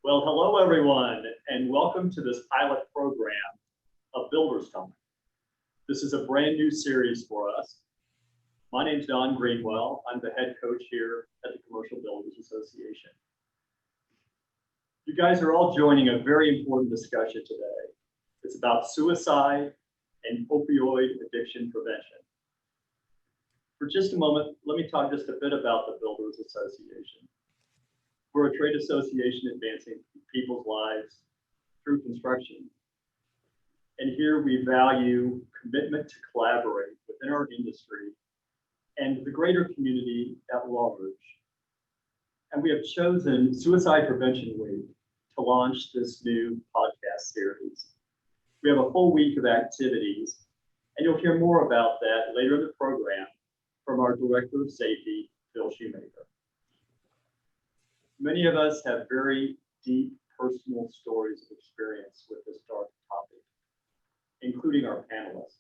Well, hello everyone, and welcome to this pilot program of Builders Company. This is a brand new series for us. My name is Don Greenwell. I'm the head coach here at the Commercial Builders Association. You guys are all joining a very important discussion today. It's about suicide and opioid addiction prevention. For just a moment, let me talk just a bit about the Builders Association. We're a trade association advancing people's lives through construction. And here we value commitment to collaborate within our industry and the greater community at large. And we have chosen Suicide Prevention Week to launch this new podcast series. We have a full week of activities, and you'll hear more about that later in the program from our Director of Safety, Phil Shoemaker. Many of us have very deep personal stories of experience with this dark topic, including our panelists.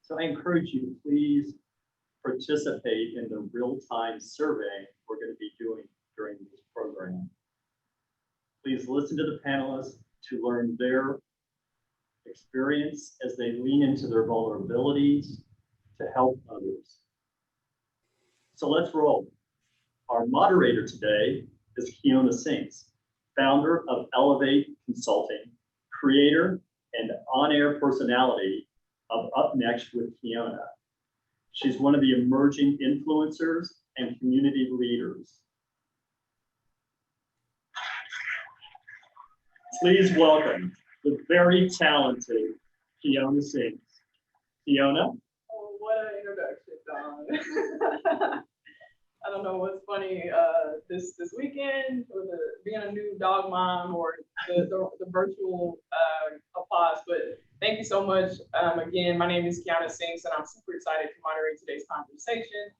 So I encourage you to please participate in the real-time survey we're going to be doing during this program. Please listen to the panelists to learn their experience as they lean into their vulnerabilities to help others. So let's roll. Our moderator today is Kiona Sinks, founder of Elevate Consulting, creator and on-air personality of Up Next with Kiona. She's one of the emerging influencers and community leaders. Please welcome the very talented Kiona Sinks. Kiona? Oh, what an introduction, Don. I don't know what's funny this weekend, or being a new dog mom, or the virtual applause. But thank you so much. Again, my name is Kiona Sinks, and I'm super excited to moderate today's conversation.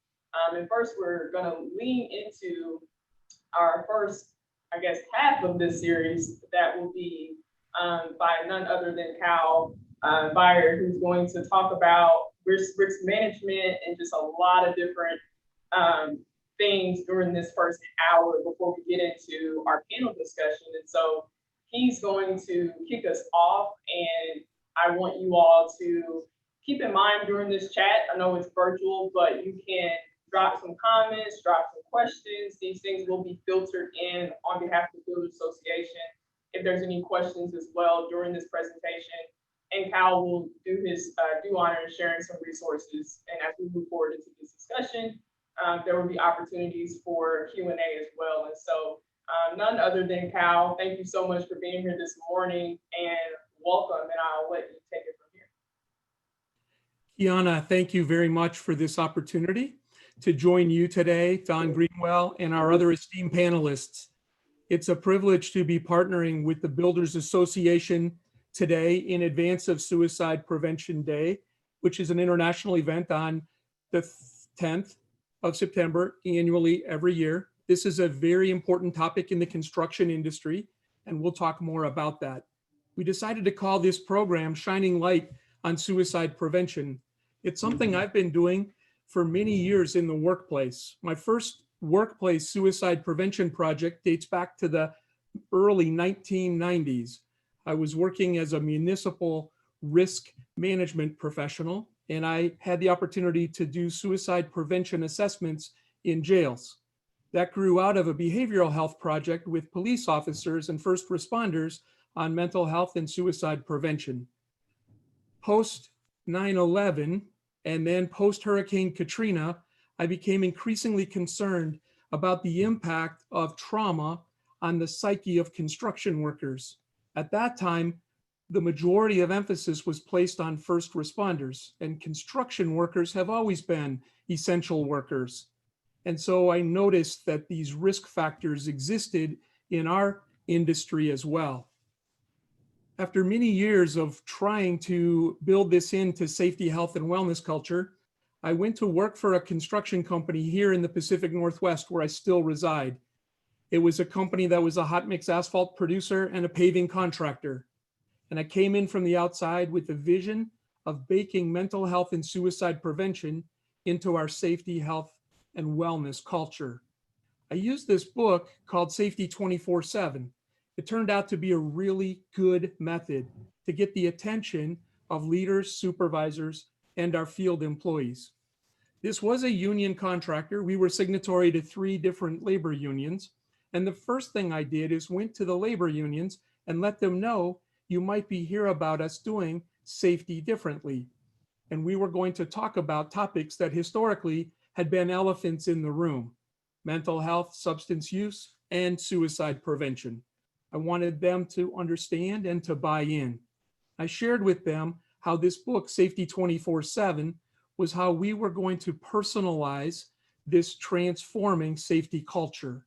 And first, we're going to lean into our first, I guess, half of this series that will be by none other than Beyer, who's going to talk about risk management and just a lot of different things during this first hour before we get into our panel discussion. And so he's going to kick us off, and I want you all to keep in mind during this chat, I know it's virtual, but you can drop some comments, drop some questions. These things will be filtered in on behalf of the Builders Association. If there's any questions as well during this presentation, and Cal will do his due honor in sharing some resources. And as we move forward into this discussion, there will be opportunities for Q&A as well. And so none other than Cal, thank you so much for being here this morning, and welcome, and I'll let you take it from here. Kiona, thank you very much for this opportunity to join you today, Don Greenwell, and our other esteemed panelists. It's a privilege to be partnering with the Builders Association today in advance of Suicide Prevention Day, which is an international event on the 10th of September annually every year. This is a very important topic in the construction industry, and we'll talk more about that. We decided to call this program Shining Light on Suicide Prevention. It's something I've been doing for many years in the workplace. My first workplace suicide prevention project dates back to the early 1990s. I was working as a municipal risk management professional, and I had the opportunity to do suicide prevention assessments in jails. That grew out of a behavioral health project with police officers and first responders on mental health and suicide prevention. Post 9/11 and then post Hurricane Katrina, I became increasingly concerned about the impact of trauma on the psyche of construction workers. At that time, the majority of emphasis was placed on first responders, and construction workers have always been essential workers. And so I noticed that these risk factors existed in our industry as well. After many years of trying to build this into safety, health, and wellness culture, I went to work for a construction company here in the Pacific Northwest, where I still reside. It was a company that was a hot mix asphalt producer and a paving contractor. And I came in from the outside with the vision of baking mental health and suicide prevention into our safety, health, and wellness culture. I used this book called Safety 24/7, It turned out to be a really good method to get the attention of leaders, supervisors, and our field employees. This was a union contractor. We were signatory to 3 different labor unions. And the first thing I did is went to the labor unions and let them know you might be here about us doing safety differently. And we were going to talk about topics that historically had been elephants in the room: mental health, substance use, and suicide prevention. I wanted them to understand and to buy in. I shared with them how this book, Safety 24/7, was how we were going to personalize this transforming safety culture.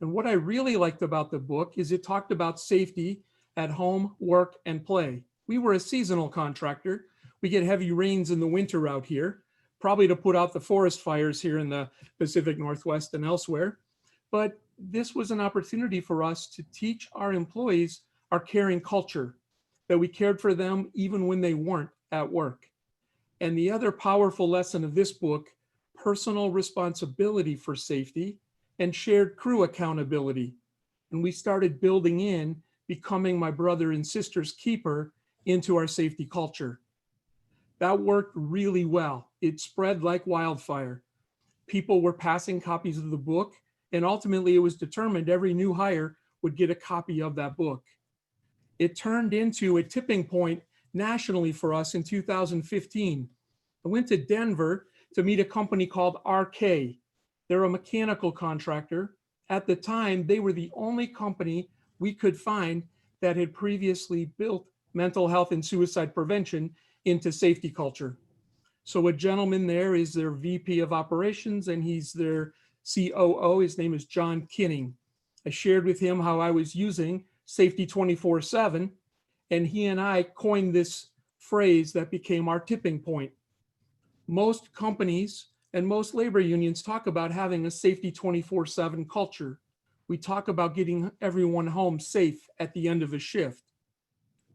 And what I really liked about the book is it talked about safety at home, work, and play. We were a seasonal contractor. We get heavy rains in the winter out here, probably to put out the forest fires here in the Pacific Northwest and elsewhere. But this was an opportunity for us to teach our employees our caring culture, that we cared for them even when they weren't at work. And the other powerful lesson of this book, personal responsibility for safety and shared crew accountability. And we started building in becoming my brother and sister's keeper into our safety culture. That worked really well. It spread like wildfire. People were passing copies of the book, and ultimately it was determined every new hire would get a copy of that book. It turned into a tipping point nationally for us in 2015. I went to Denver to meet a company called RK. They're a mechanical contractor. At the time, they were the only company we could find that had previously built mental health and suicide prevention into safety culture. So a gentleman there is their VP of operations, and he's their COO. His name is John Kinning. I shared with him how I was using Safety 24/7, and he and I coined this phrase that became our tipping point. Most companies and most labor unions talk about having a Safety 24/7 culture. We talk about getting everyone home safe at the end of a shift.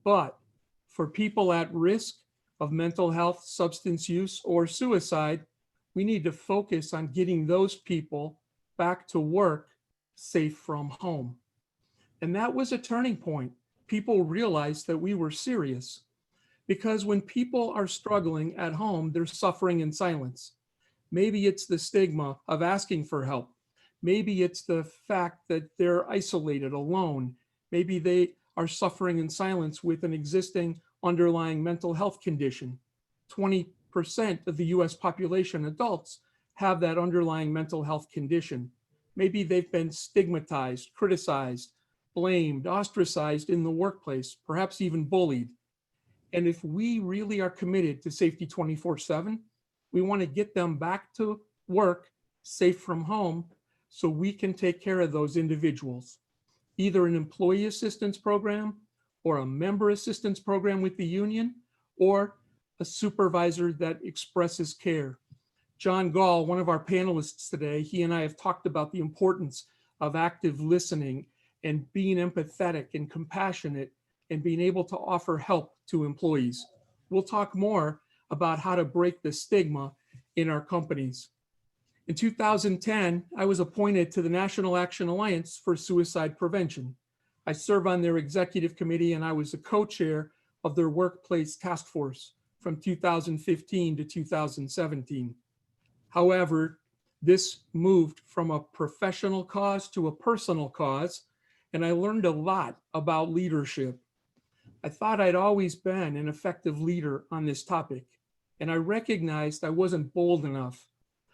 But for people at risk of mental health, substance use, or suicide, we need to focus on getting those people back to work safe from home. And that was a turning point. People realized that we were serious, because when people are struggling at home, they're suffering in silence. Maybe it's the stigma of asking for help. Maybe it's the fact that they're isolated, alone. Maybe they are suffering in silence with an existing underlying mental health condition. 20% of the US population, adults, have that underlying mental health condition. Maybe they've been stigmatized, criticized, blamed, ostracized in the workplace, perhaps even bullied. And if we really are committed to Safety 24/7, we want to get them back to work safe from home so we can take care of those individuals. Either an employee assistance program or a member assistance program with the union, or a supervisor that expresses care. John Gall, one of our panelists today, he and I have talked about the importance of active listening and being empathetic and compassionate and being able to offer help to employees. We'll talk more about how to break the stigma in our companies. In 2010, I was appointed to the National Action Alliance for Suicide Prevention. I serve on their executive committee, and I was the co-chair of their workplace task force from 2015 to 2017. However, this moved from a professional cause to a personal cause, and I learned a lot about leadership. I thought I'd always been an effective leader on this topic, and I recognized I wasn't bold enough.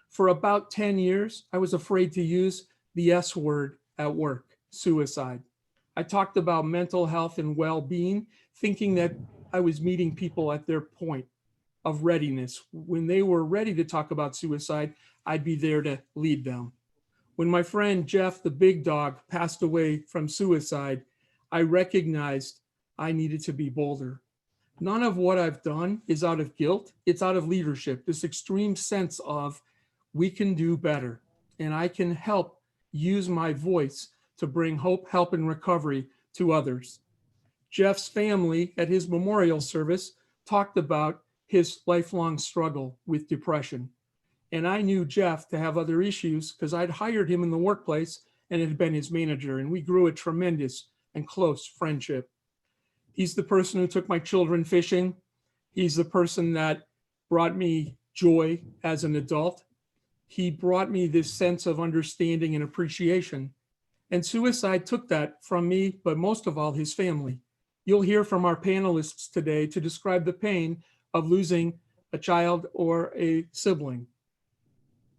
For about 10 years, I was afraid to use the S word at work, suicide. I talked about mental health and well-being, thinking that I was meeting people at their point of readiness. When they were ready to talk about suicide, I'd be there to lead them. When my friend Jeff, the big dog, passed away from suicide, I recognized I needed to be bolder. None of what I've done is out of guilt. It's out of leadership, this extreme sense of we can do better, and I can help use my voice to bring hope, help, and recovery to others. Jeff's family at his memorial service talked about his lifelong struggle with depression. And I knew Jeff to have other issues because I'd hired him in the workplace and had been his manager, and we grew a tremendous and close friendship. He's the person who took my children fishing. He's the person that brought me joy as an adult. He brought me this sense of understanding and appreciation. And suicide took that from me, but most of all, his family. You'll hear from our panelists today to describe the pain of losing a child or a sibling.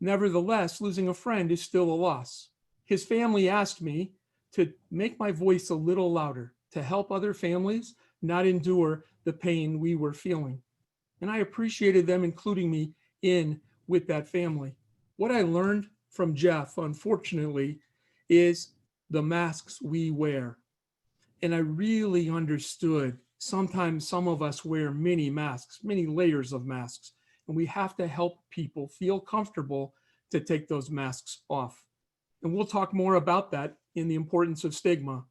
Nevertheless, losing a friend is still a loss. His family asked me to make my voice a little louder, to help other families not endure the pain we were feeling. And I appreciated them including me in with that family. What I learned from Jeff, unfortunately, is the masks we wear. And I really understood sometimes some of us wear many masks, many layers of masks, and we have to help people feel comfortable to take those masks off. And we'll talk more about that in the importance of stigma.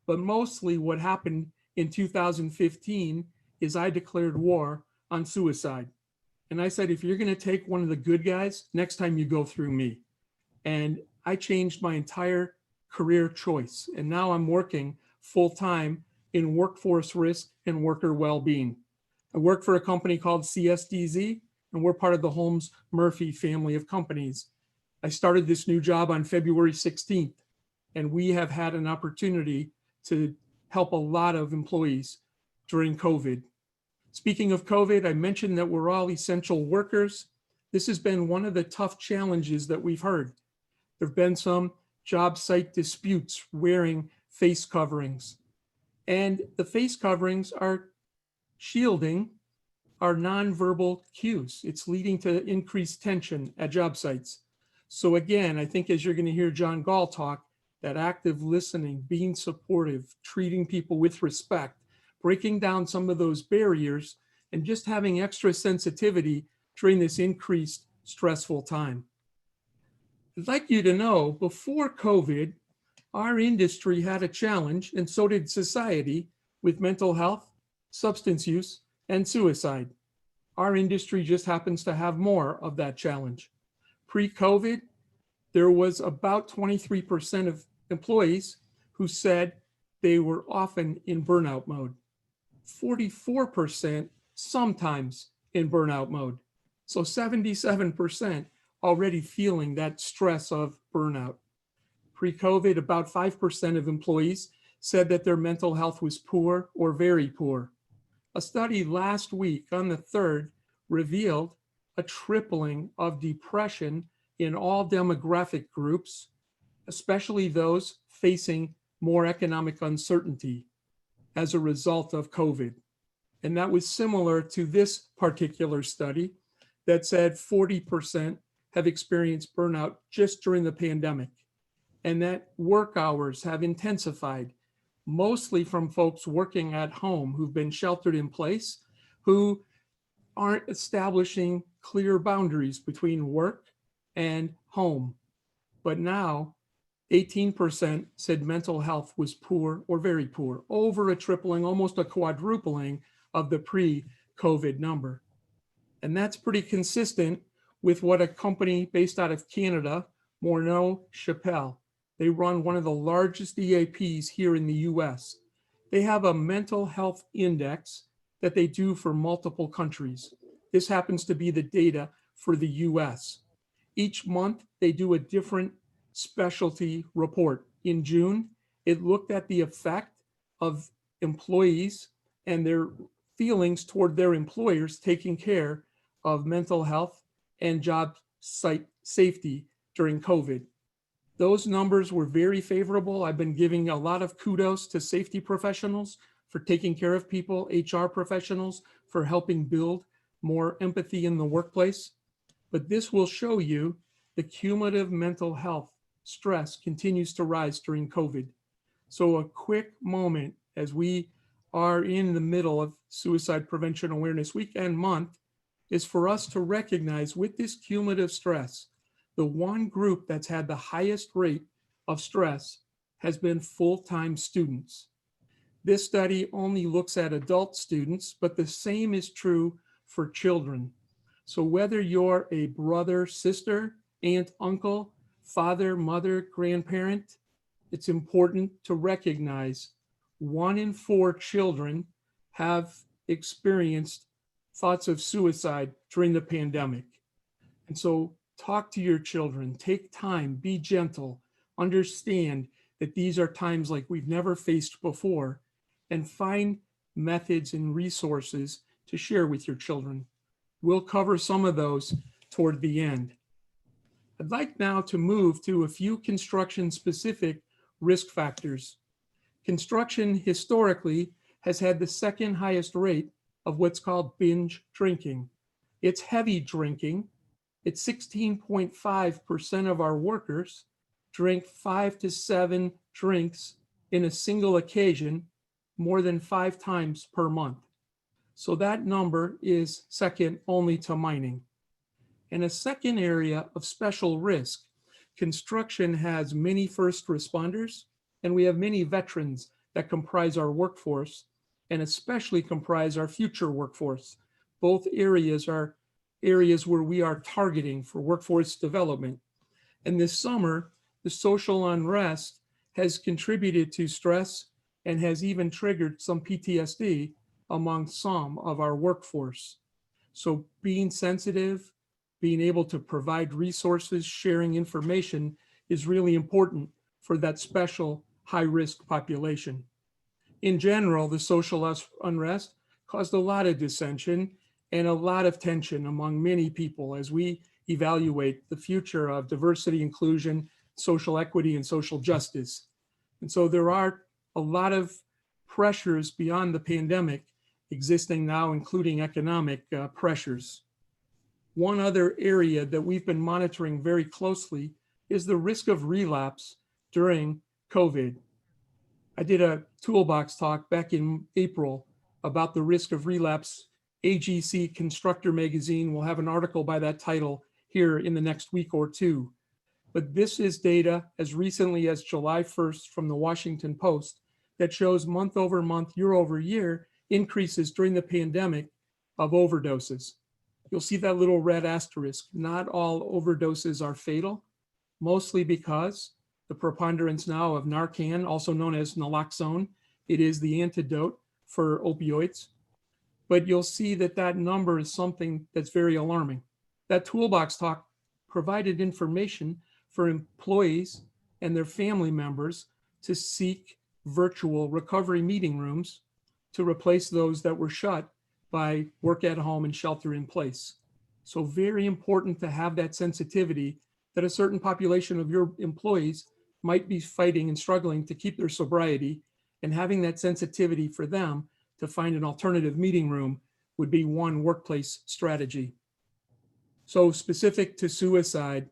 But mostly what happened in 2015 is I declared war on suicide. And I said, if you're going to take one of the good guys, next time you go through me. And I changed my entire career choice. And now I'm working full-time in workforce risk and worker well-being. I work for a company called CSDZ, and we're part of the Holmes Murphy family of companies. I started this new job on February 16th, and we have had an opportunity to help a lot of employees during COVID. Speaking of COVID, I mentioned that we're all essential workers. This has been one of the tough challenges that we've heard. There have been some job site disputes wearing face coverings. And the face coverings are shielding our nonverbal cues. It's leading to increased tension at job sites. So again, I think as you're going to hear John Gall talk, that active listening, being supportive, treating people with respect, breaking down some of those barriers, and just having extra sensitivity during this increased stressful time. I'd like you to know, before COVID, our industry had a challenge, and so did society, with mental health, substance use, and suicide. Our industry just happens to have more of that challenge. Pre-COVID, there was about 23% of employees who said they were often in burnout mode. 44% sometimes in burnout mode. So 77% already feeling that stress of burnout. Pre-COVID, about 5% of employees said that their mental health was poor or very poor. A study last week on the 3rd revealed a tripling of depression in all demographic groups, especially those facing more economic uncertainty as a result of COVID. And that was similar to this particular study that said 40% have experienced burnout just during the pandemic, and that work hours have intensified, mostly from folks working at home who've been sheltered in place, who aren't establishing clear boundaries between work and home. But now 18% said mental health was poor or very poor, over a tripling, almost a quadrupling of the pre-COVID number. And that's pretty consistent with what a company based out of Canada, Morneau Chappelle, they run one of the largest EAPs here in the US. They have a mental health index that they do for multiple countries. This happens to be the data for the US. Each month, they do a different specialty report. In June, it looked at the effect of employees and their feelings toward their employers taking care of mental health and job site safety during COVID. Those numbers were very favorable. I've been giving a lot of kudos to safety professionals for taking care of people, HR professionals for helping build more empathy in the workplace. But this will show you the cumulative mental health stress continues to rise during COVID. So a quick moment as we are in the middle of Suicide Prevention Awareness Week and month is for us to recognize with this cumulative stress, the one group that's had the highest rate of stress has been full-time students. This study only looks at adult students, but the same is true for children. So whether you're a brother, sister, aunt, uncle, father, mother, grandparent, it's important to recognize 1 in 4 children have experienced thoughts of suicide during the pandemic. And so talk to your children, take time, be gentle, understand that these are times like we've never faced before, and find methods and resources to share with your children. We'll cover some of those toward the end. I'd like now to move to a few construction-specific risk factors. Construction historically has had the second highest rate of what's called binge drinking. It's heavy drinking. It's 16.5% of our workers drink 5 to 7 drinks in a single occasion more than 5 times per month. So that number is second only to mining. And a second area of special risk, construction has many first responders, and we have many veterans that comprise our workforce, and especially comprise our future workforce. Both areas are areas where we are targeting for workforce development. And this summer, the social unrest has contributed to stress and has even triggered some PTSD among some of our workforce. So being sensitive, being able to provide resources, sharing information is really important for that special high-risk population. In general, the social unrest caused a lot of dissension and a lot of tension among many people as we evaluate the future of diversity, inclusion, social equity, and social justice. And so there are a lot of pressures beyond the pandemic existing now, including economic pressures. One other area that we've been monitoring very closely is the risk of relapse during COVID. I did a toolbox talk back in April about the risk of relapse. AGC Constructor Magazine will have an article by that title here in the next week or two. But this is data as recently as July 1st from the Washington Post that shows month over month, year over year, increases during the pandemic of overdoses. You'll see that little red asterisk. Not all overdoses are fatal, mostly because the preponderance now of Narcan, also known as naloxone, it is the antidote for opioids. But you'll see that that number is something that's very alarming. That toolbox talk provided information for employees and their family members to seek virtual recovery meeting rooms to replace those that were shut by work at home and shelter in place. So very important to have that sensitivity that a certain population of your employees might be fighting and struggling to keep their sobriety, and having that sensitivity for them to find an alternative meeting room would be one workplace strategy. So specific to suicide,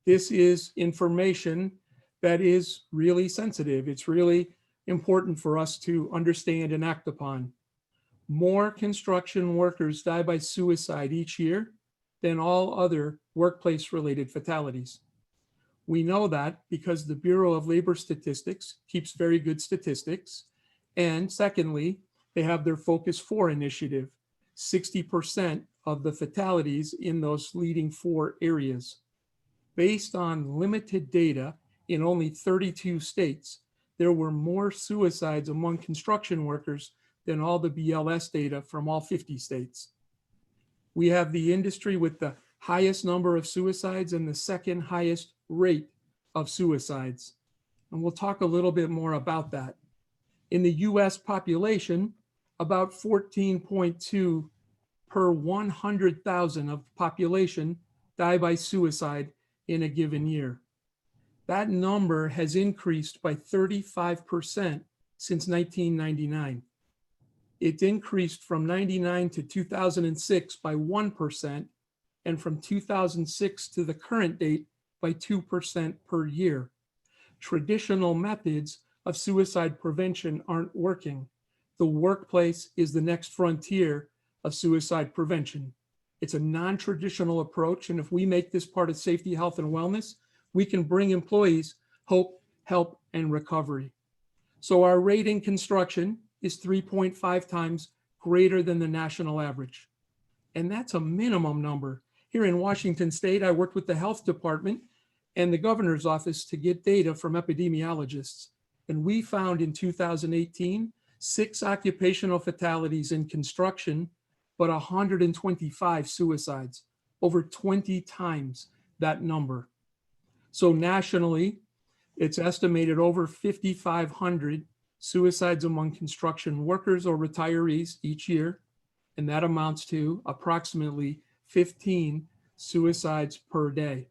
this is information that is really sensitive. It's really important for us to understand and act upon. More construction workers die by suicide each year than all other workplace-related fatalities. We know that because the Bureau of Labor Statistics keeps very good statistics. And secondly, they have their Focus 4 initiative, 60% of the fatalities in those leading 4 areas. Based on limited data in only 32 states, there were more suicides among construction workers than all the BLS data from all 50 states. We have the industry with the highest number of suicides and the second highest rate of suicides. And we'll talk a little bit more about that. In the US population, about 14.2 per 100,000 of population die by suicide in a given year. That number has increased by 35% since 1999. It increased from 99 to 2006 by 1%, and from 2006 to the current date by 2% per year. Traditional methods of suicide prevention aren't working. The workplace is the next frontier of suicide prevention. It's a non-traditional approach, and if we make this part of safety, health, and wellness, we can bring employees hope, help, and recovery. So our rate in construction is 3.5 times greater than the national average. And that's a minimum number. Here in Washington State, I worked with the health department and the governor's office to get data from epidemiologists. And we found in 2018, 6 occupational fatalities in construction, but 125 suicides, over 20 times that number. So nationally, it's estimated over 5,500 suicides among construction workers or retirees each year, and that amounts to approximately 15 suicides per day.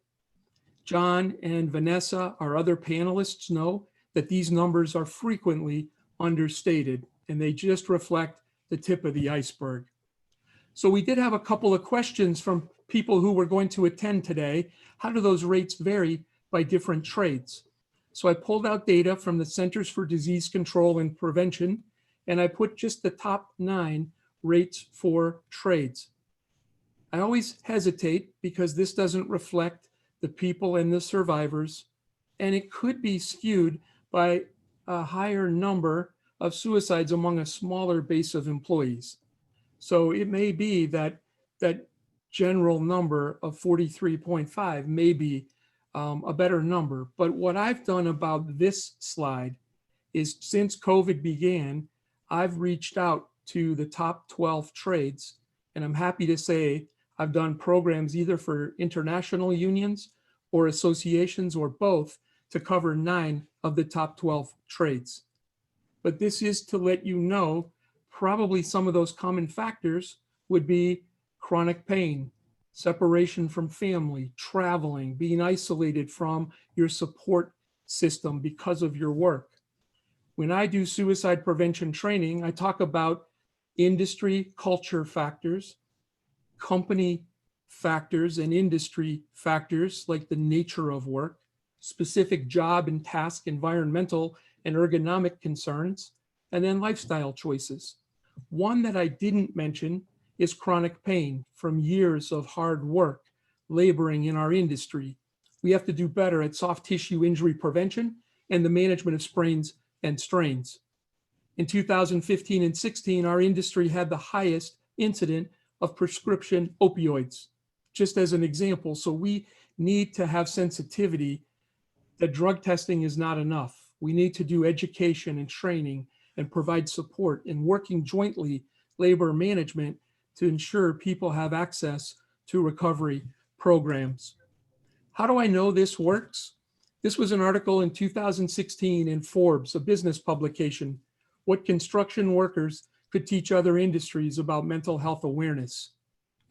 John and Vanessa, our other panelists, know that these numbers are frequently understated, and they just reflect the tip of the iceberg. So we did have a couple of questions from people who were going to attend today. How do those rates vary by different trades? So I pulled out data from the Centers for Disease Control and Prevention, and I put just the top 9 rates for trades. I always hesitate because this doesn't reflect the people and the survivors, and it could be skewed by a higher number of suicides among a smaller base of employees. So it may be that that general number of 43.5 may be a better number. But what I've done about this slide is, since COVID began, I've reached out to the top 12 trades, and I'm happy to say I've done programs either for international unions or associations or both to cover 9 of the top 12 trades. But this is to let you know probably some of those common factors would be chronic pain, separation from family, traveling, being isolated from your support system because of your work. When I do suicide prevention training, I talk about industry culture factors, company factors, and industry factors like the nature of work, specific job and task, environmental and ergonomic concerns, and then lifestyle choices. One that I didn't mention is chronic pain from years of hard work, laboring in our industry. We have to do better at soft tissue injury prevention and the management of sprains and strains. In 2015 and 16, our industry had the highest incident of prescription opioids, just as an example. So we need to have sensitivity that drug testing is not enough. We need to do education and training and provide support and working jointly labor management to ensure people have access to recovery programs. How do I know this works? This was an article in 2016 in Forbes, a business publication, what construction workers could teach other industries about mental health awareness.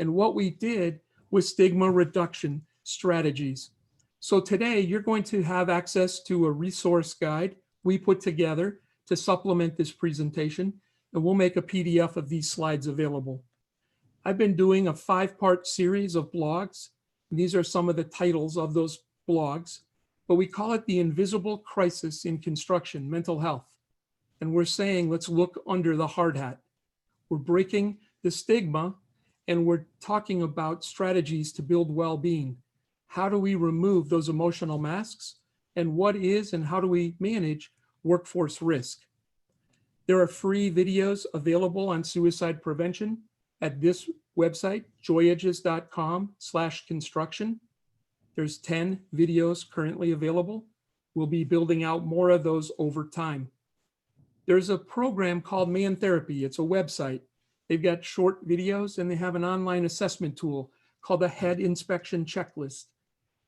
And what we did was stigma reduction strategies. So today you're going to have access to a resource guide we put together to supplement this presentation, and we'll make a PDF of these slides available. I've been doing a 5-part series of blogs. These are some of the titles of those blogs, but we call it the invisible crisis in construction, mental health. And we're saying, let's look under the hard hat. We're breaking the stigma, and we're talking about strategies to build well-being. How do we remove those emotional masks? And what is and how do we manage workforce risk? There are free videos available on suicide prevention at this website, joyages.com/construction. There's 10 videos currently available. We'll be building out more of those over time. There's a program called Man Therapy. It's a website. They've got short videos, and they have an online assessment tool called the Head Inspection Checklist.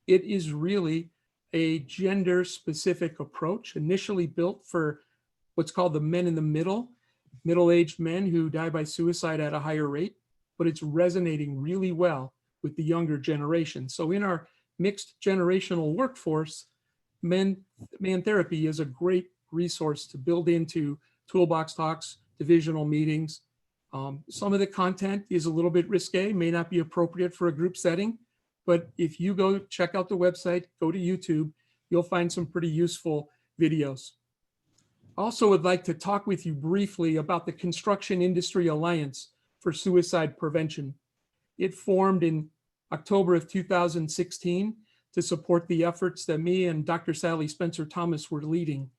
It is really a gender-specific approach, initially built for what's called the men in the middle-aged men who die by suicide at a higher rate, but it's resonating really well with the younger generation. So in our mixed generational workforce, Man Therapy is a great resource to build into toolbox talks, divisional meetings. Some of the content is a little bit risque, may not be appropriate for a group setting, but if you go check out the website, go to YouTube, you'll find some pretty useful videos. I also would like to talk with you briefly about the Construction Industry Alliance for Suicide Prevention. It formed in October of 2016 to support the efforts that me and Dr. Sally Spencer Thomas were leading.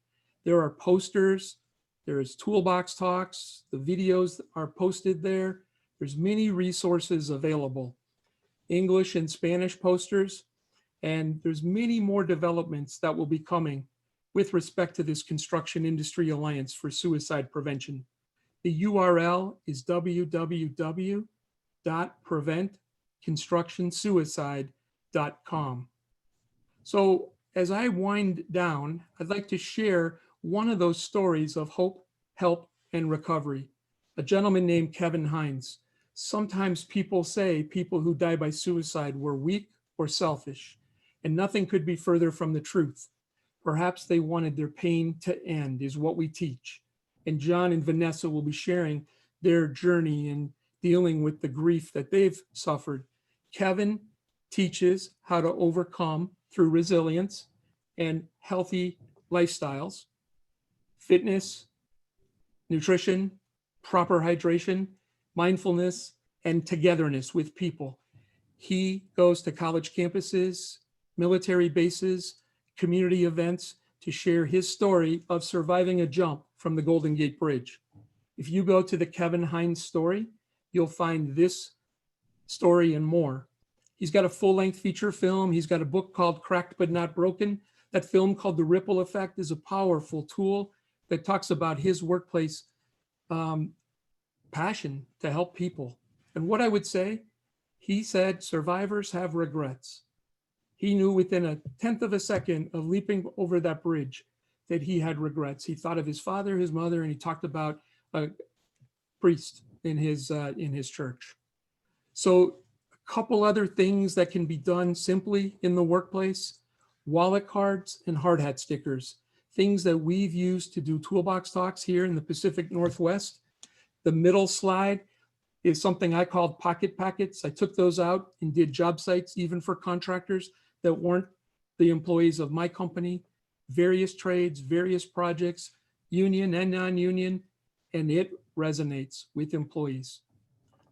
There are posters, there's toolbox talks, the videos are posted there. There's many resources available, English and Spanish posters, and there's many more developments that will be coming. with respect to this Construction Industry Alliance for Suicide Prevention. The URL is www.preventconstructionsuicide.com. So as I wind down, I'd like to share one of those stories of hope, help, and recovery. A gentleman named Kevin HINES. Sometimes people say people who die by suicide were weak or selfish, and nothing could be further from the truth. Perhaps they wanted their pain to end, is what we teach. And John and Vanessa will be sharing their journey in dealing with the grief that they've suffered. Kevin teaches how to overcome through resilience and healthy lifestyles, fitness, nutrition, proper hydration, mindfulness, and togetherness with people. He goes to college campuses, military bases, community events to share his story of surviving a jump from the Golden Gate Bridge. If you go to the Kevin HINES story, you'll find this story and more. He's got a full-length feature film. He's got a book called Cracked But Not Broken. That film called The Ripple Effect is a powerful tool that talks about his workplace passion to help people. And what I would say, he said survivors have regrets. He knew within a tenth of a second of leaping over that bridge that he had regrets. He thought of his father, his mother, and he talked about a priest in his church. So a couple other things that can be done simply in the workplace: wallet cards and hard hat stickers, things that we've used to do toolbox talks here in the Pacific Northwest. The middle slide is something I called pocket packets. I took those out and did job sites even for contractors that weren't the employees of my company, various trades, various projects, union and non-union, and it resonates with employees.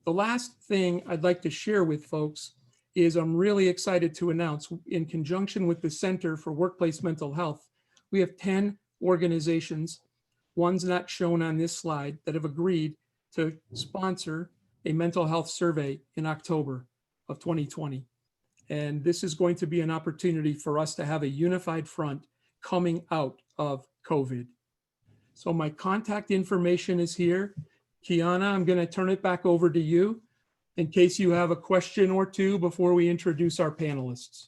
The last thing I'd like to share with folks is I'm really excited to announce, in conjunction with the Center for Workplace Mental Health, we have 10 organizations, one's not shown on this slide, that have agreed to sponsor a mental health survey in October of 2020. And this is going to be an opportunity for us to have a unified front coming out of COVID. So my contact information is here. Kiana, I'm going to turn it back over to you in case you have a question or two before we introduce our panelists.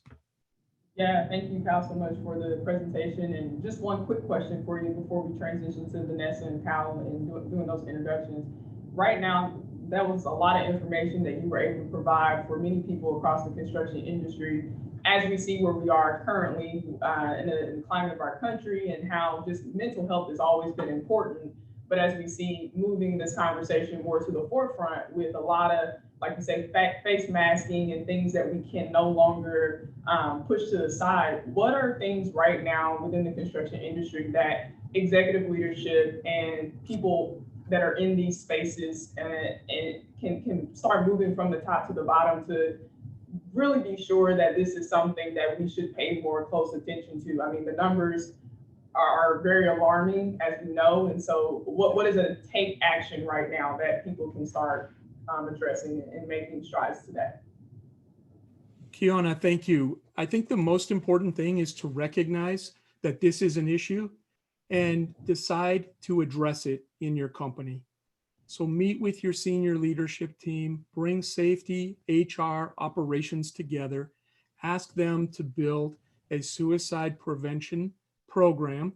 Yeah, thank you, Kyle, so much for the presentation. And just one quick question for you before we transition to Vanessa and Kyle and doing those introductions. Right now, that was a lot of information that you were able to provide for many people across the construction industry as we see where we are currently in the climate of our country and how just mental health has always been important. But as we see moving this conversation more to the forefront with a lot of, like you say, face masking and things that we can no longer push to the side, what are things right now within the construction industry that executive leadership and people that are in these spaces and can start moving from the top to the bottom to really be sure that this is something that we should pay more close attention to? I mean, the numbers are very alarming, as we know. And so what is a take action right now that people can start addressing and making strides to that? Kiana, thank you. I think the most important thing is to recognize that this is an issue and decide to address it in your company. So meet with your senior leadership team, bring safety, HR, operations together, ask them to build a suicide prevention program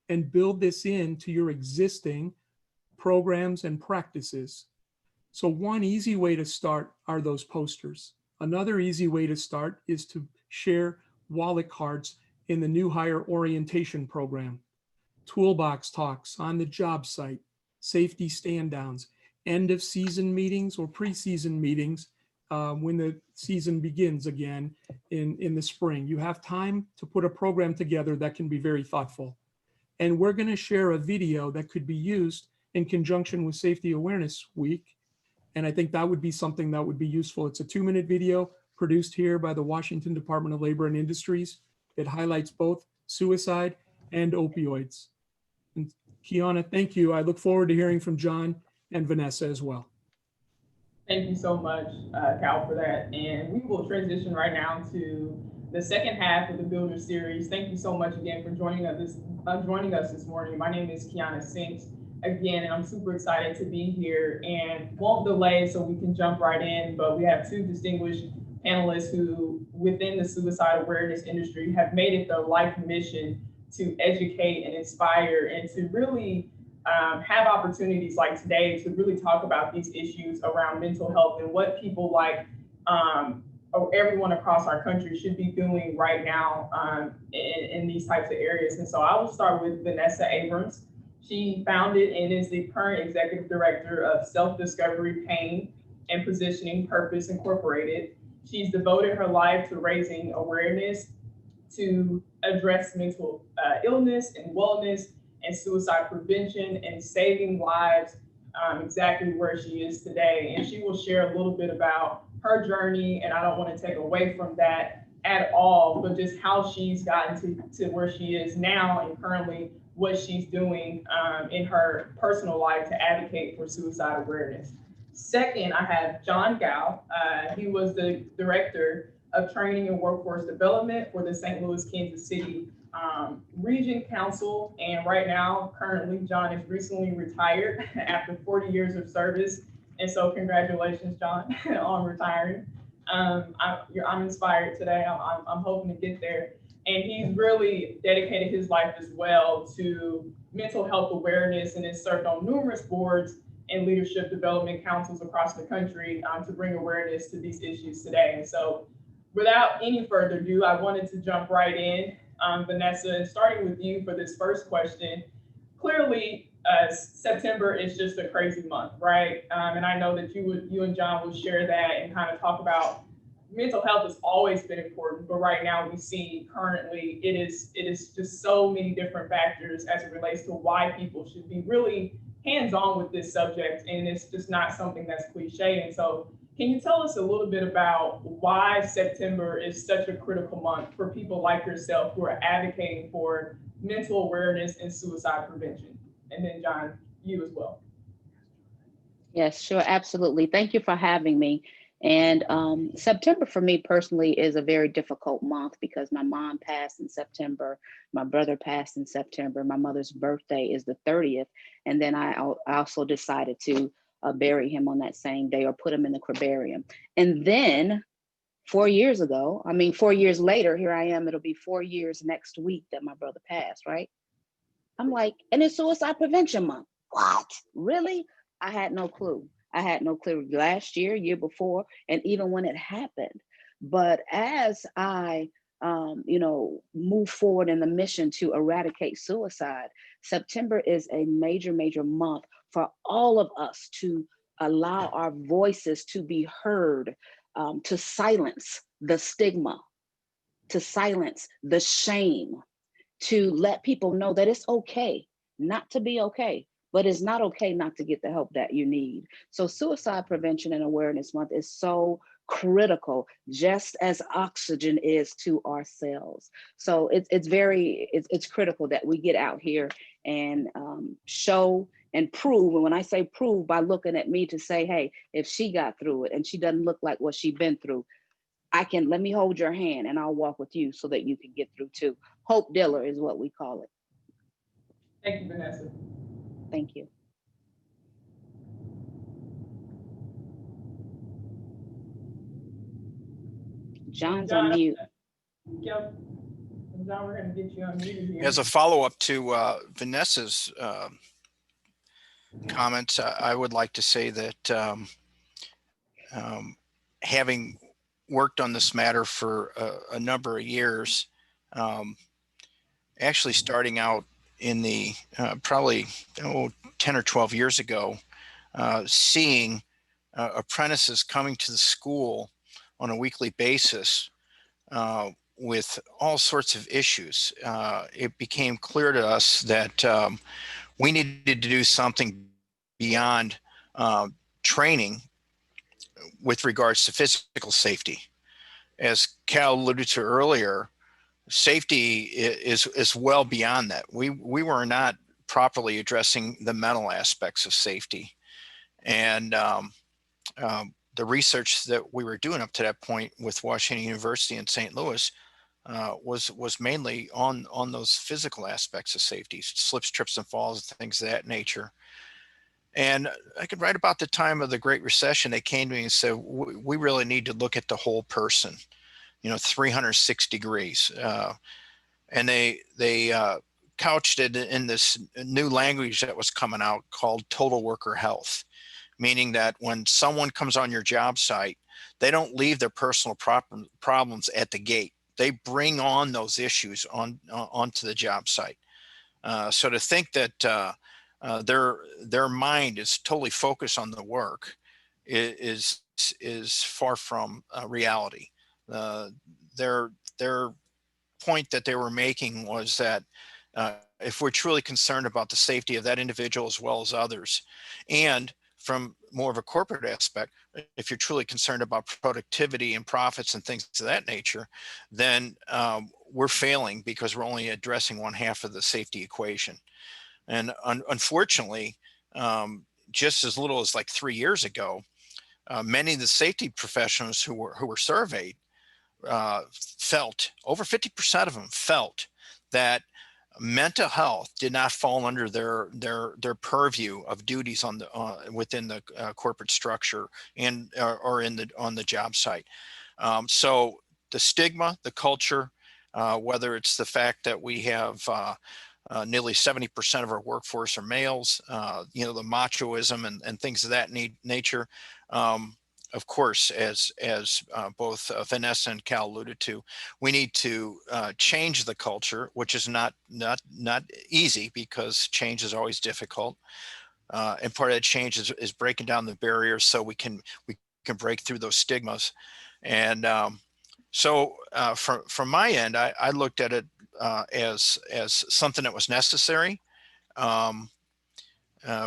and build this into your existing programs and practices. So one easy way to start are those posters. Another easy way to start is to share wallet cards in the new hire orientation program, toolbox talks on the job site, safety stand downs, end of season meetings or pre-season meetings when the season begins again in the spring. You have time to put a program together that can be very thoughtful. And we're going to share a video that could be used in conjunction with Safety Awareness Week. And I think that would be something that would be useful. It's a 2-minute video produced here by the Washington Department of Labor and Industries. It highlights both suicide and opioids. And Kiana, thank you. I look forward to hearing from John and Vanessa as well. Thank you so much, Cal, for that. And we will transition right now to the second half of the Builder series. Thank you so much again for joining us this morning. My name is Kiana Sinks again, and I'm super excited to be here and won't delay so we can jump right in, but we have two distinguished panelists who within the suicide awareness industry have made it their life mission to educate and inspire and to really have opportunities like today to really talk about these issues around mental health and what people like everyone across our country should be doing right now in these types of areas. And so I will start with Vanessa Abrams. She founded and is the current executive director of Self-Discovery, Pain, and Positioning Purpose Incorporated. She's devoted her life to raising awareness to address mental illness and wellness and suicide prevention and saving lives exactly where she is today. And she will share a little bit about her journey, and I don't want to take away from that at all, but just how she's gotten to where she is now and currently what she's doing in her personal life to advocate for suicide awareness. Second, I have John Gao. He was the director of training and workforce development for the St. Louis, Kansas City Region Council. And right now, currently, John is recently retired after 40 years of service. And so congratulations, John, on retiring. I'm inspired today. I'm hoping to get there. And he's really dedicated his life as well to mental health awareness and has served on numerous boards and leadership development councils across the country to bring awareness to these issues today. And so without any further ado, I wanted to jump right in, Vanessa, and starting with you for this first question. Clearly, September is just a crazy month, right? And I know that you and John will share that and kind of talk about mental health has always been important, but right now we see currently it is just so many different factors as it relates to why people should be really hands-on with this subject, and it's just not something that's cliche. And so can you tell us a little bit about why September is such a critical month for people like yourself who are advocating for mental awareness and suicide prevention? And then John, you as well. Yes, sure, absolutely. Thank you for having me. And September for me personally is a very difficult month because my mom passed in September, my brother passed in September, my mother's birthday is the 30th. And then I also decided to bury him on that same day or put him in the crematorium. And then 4 years ago, 4 years later, here I am, it'll be 4 years next week that my brother passed, right? I'm like, and it's Suicide Prevention Month. What? Really? I had no clue. I had no clue last year, year before, and even when it happened. But as I, move forward in the mission to eradicate suicide, September is a major, major month for all of us to allow our voices to be heard, to silence the stigma, to silence the shame, to let people know that it's okay not to be okay, but it's not okay not to get the help that you need. So Suicide Prevention and Awareness Month is so critical, just as oxygen is to our cells. So it's critical that we get out here and show and prove. And when I say prove, by looking at me to say, hey, if she got through it and she doesn't look like what she's been through, let me hold your hand and I'll walk with you so that you can get through too. Hope Diller is what we call it. Thank you, Vanessa. Thank you. John's on mute. Yep. John, we're going to get you unmuted here. As a follow-up to Vanessa's comments, I would like to say that having worked on this matter for a number of years, actually starting out in the probably 10 or 12 years ago, seeing apprentices coming to the school on a weekly basis with all sorts of issues, it became clear to us that we needed to do something beyond training with regards to physical safety. As Cal alluded to earlier, safety is well beyond that. We were not properly addressing the mental aspects of safety. And the research that we were doing up to that point with Washington University in St. Louis was mainly on those physical aspects of safety, slips, trips, and falls, things of that nature. And I could write about the time of the Great Recession. They came to me and said, we really need to look at the whole person, 360 degrees. And they couched it in this new language that was coming out called total worker health, meaning that when someone comes on your job site, they don't leave their personal problems at the gate. They bring on those issues onto the job site. So to think that their mind is totally focused on the work is far from reality. Their point that they were making was that if we're truly concerned about the safety of that individual as well as others, and from more of a corporate aspect, if you're truly concerned about productivity and profits and things of that nature, then we're failing because we're only addressing one half of the safety equation. And unfortunately, just as little as like 3 years ago, many of the safety professionals who were surveyed felt, over 50% of them felt, that mental health did not fall under their purview of duties on the within the corporate structure and or on the job site. So the stigma, the culture, whether it's the fact that we have nearly 70% of our workforce are males, the machoism and things of that nature. Of course, as both Vanessa and Cal alluded to, we need to change the culture, which is not easy because change is always difficult. And part of that change is breaking down the barriers so we can break through those stigmas. And so from my end, I looked at it as something that was necessary.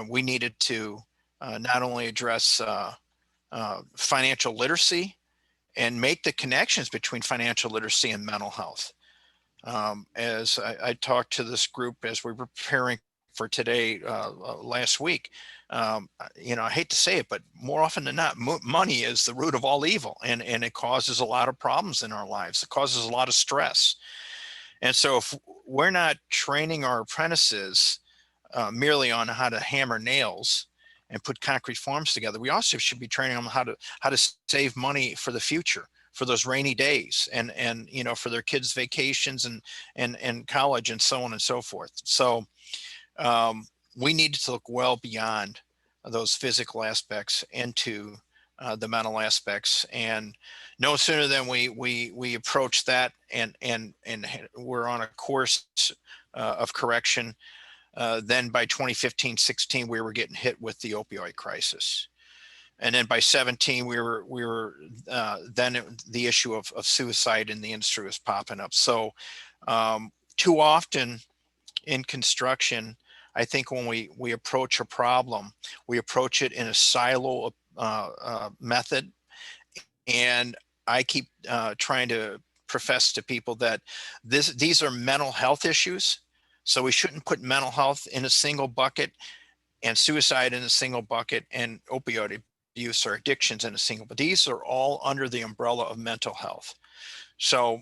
We needed to not only address financial literacy and make the connections between financial literacy and mental health. As I talked to this group as we were preparing for today last week, I hate to say it, but more often than not, money is the root of all evil, and it causes a lot of problems in our lives. It causes a lot of stress. And so if we're not training our apprentices merely on how to hammer nails and put concrete forms together, we also should be training them how to save money for the future, for those rainy days, and for their kids' vacations and college and so on and so forth. So we need to look well beyond those physical aspects into the mental aspects, and no sooner than we approach that and we're on a course of correction, then by 2015-16 we were getting hit with the opioid crisis, and then by 17 we were then the issue of suicide in the industry was popping up. So too often in construction, I think when we approach a problem, we approach it in a silo method. And I keep trying to profess to people that these are mental health issues. So we shouldn't put mental health in a single bucket and suicide in a single bucket and opioid abuse or addictions in a single, but these are all under the umbrella of mental health. So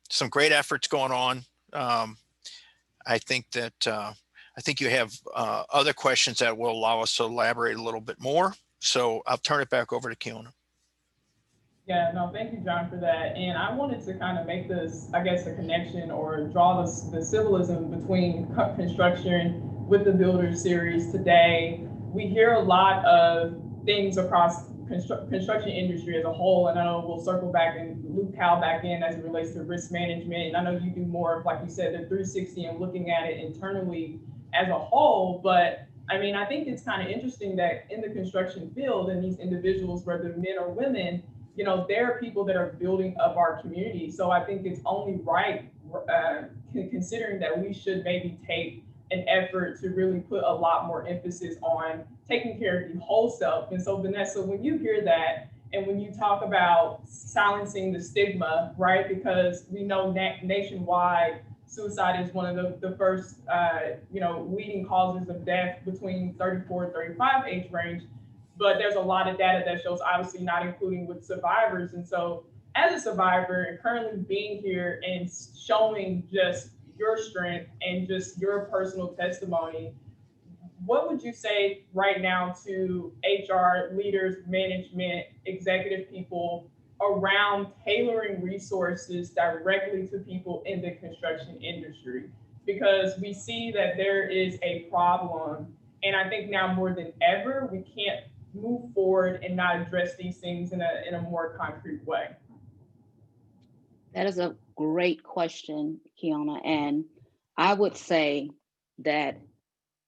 some great efforts going on. I think you have other questions that will allow us to elaborate a little bit more. So I'll turn it back over to Kiona. Yeah, no, thank you, John, for that. And I wanted to kind of make this, I guess, a connection or draw the symbolism between construction with the Builders series today. We hear a lot of things across construction industry as a whole, and I know we'll circle back and loop Cal back in as it relates to risk management. And I know you do more of, like you said, the 360 and looking at it internally as a whole. But I mean, I think it's kind of interesting that in the construction field, and these individuals, whether men or women, there are people that are building up our community. So I think it's only right, considering that we should maybe take an effort to really put a lot more emphasis on taking care of the whole self. And so, Vanessa, when you hear that, and when you talk about silencing the stigma, right? Because we know nationwide, suicide is one of the first, leading causes of death between 34 and 35 age range. But there's a lot of data that shows, obviously not including with survivors. And so as a survivor and currently being here and showing just your strength and just your personal testimony, what would you say right now to HR leaders, management, executive people around tailoring resources directly to people in the construction industry? Because we see that there is a problem, and I think now more than ever, we can't move forward and not address these things in a more concrete way. That is a great question, Kiana. And I would say that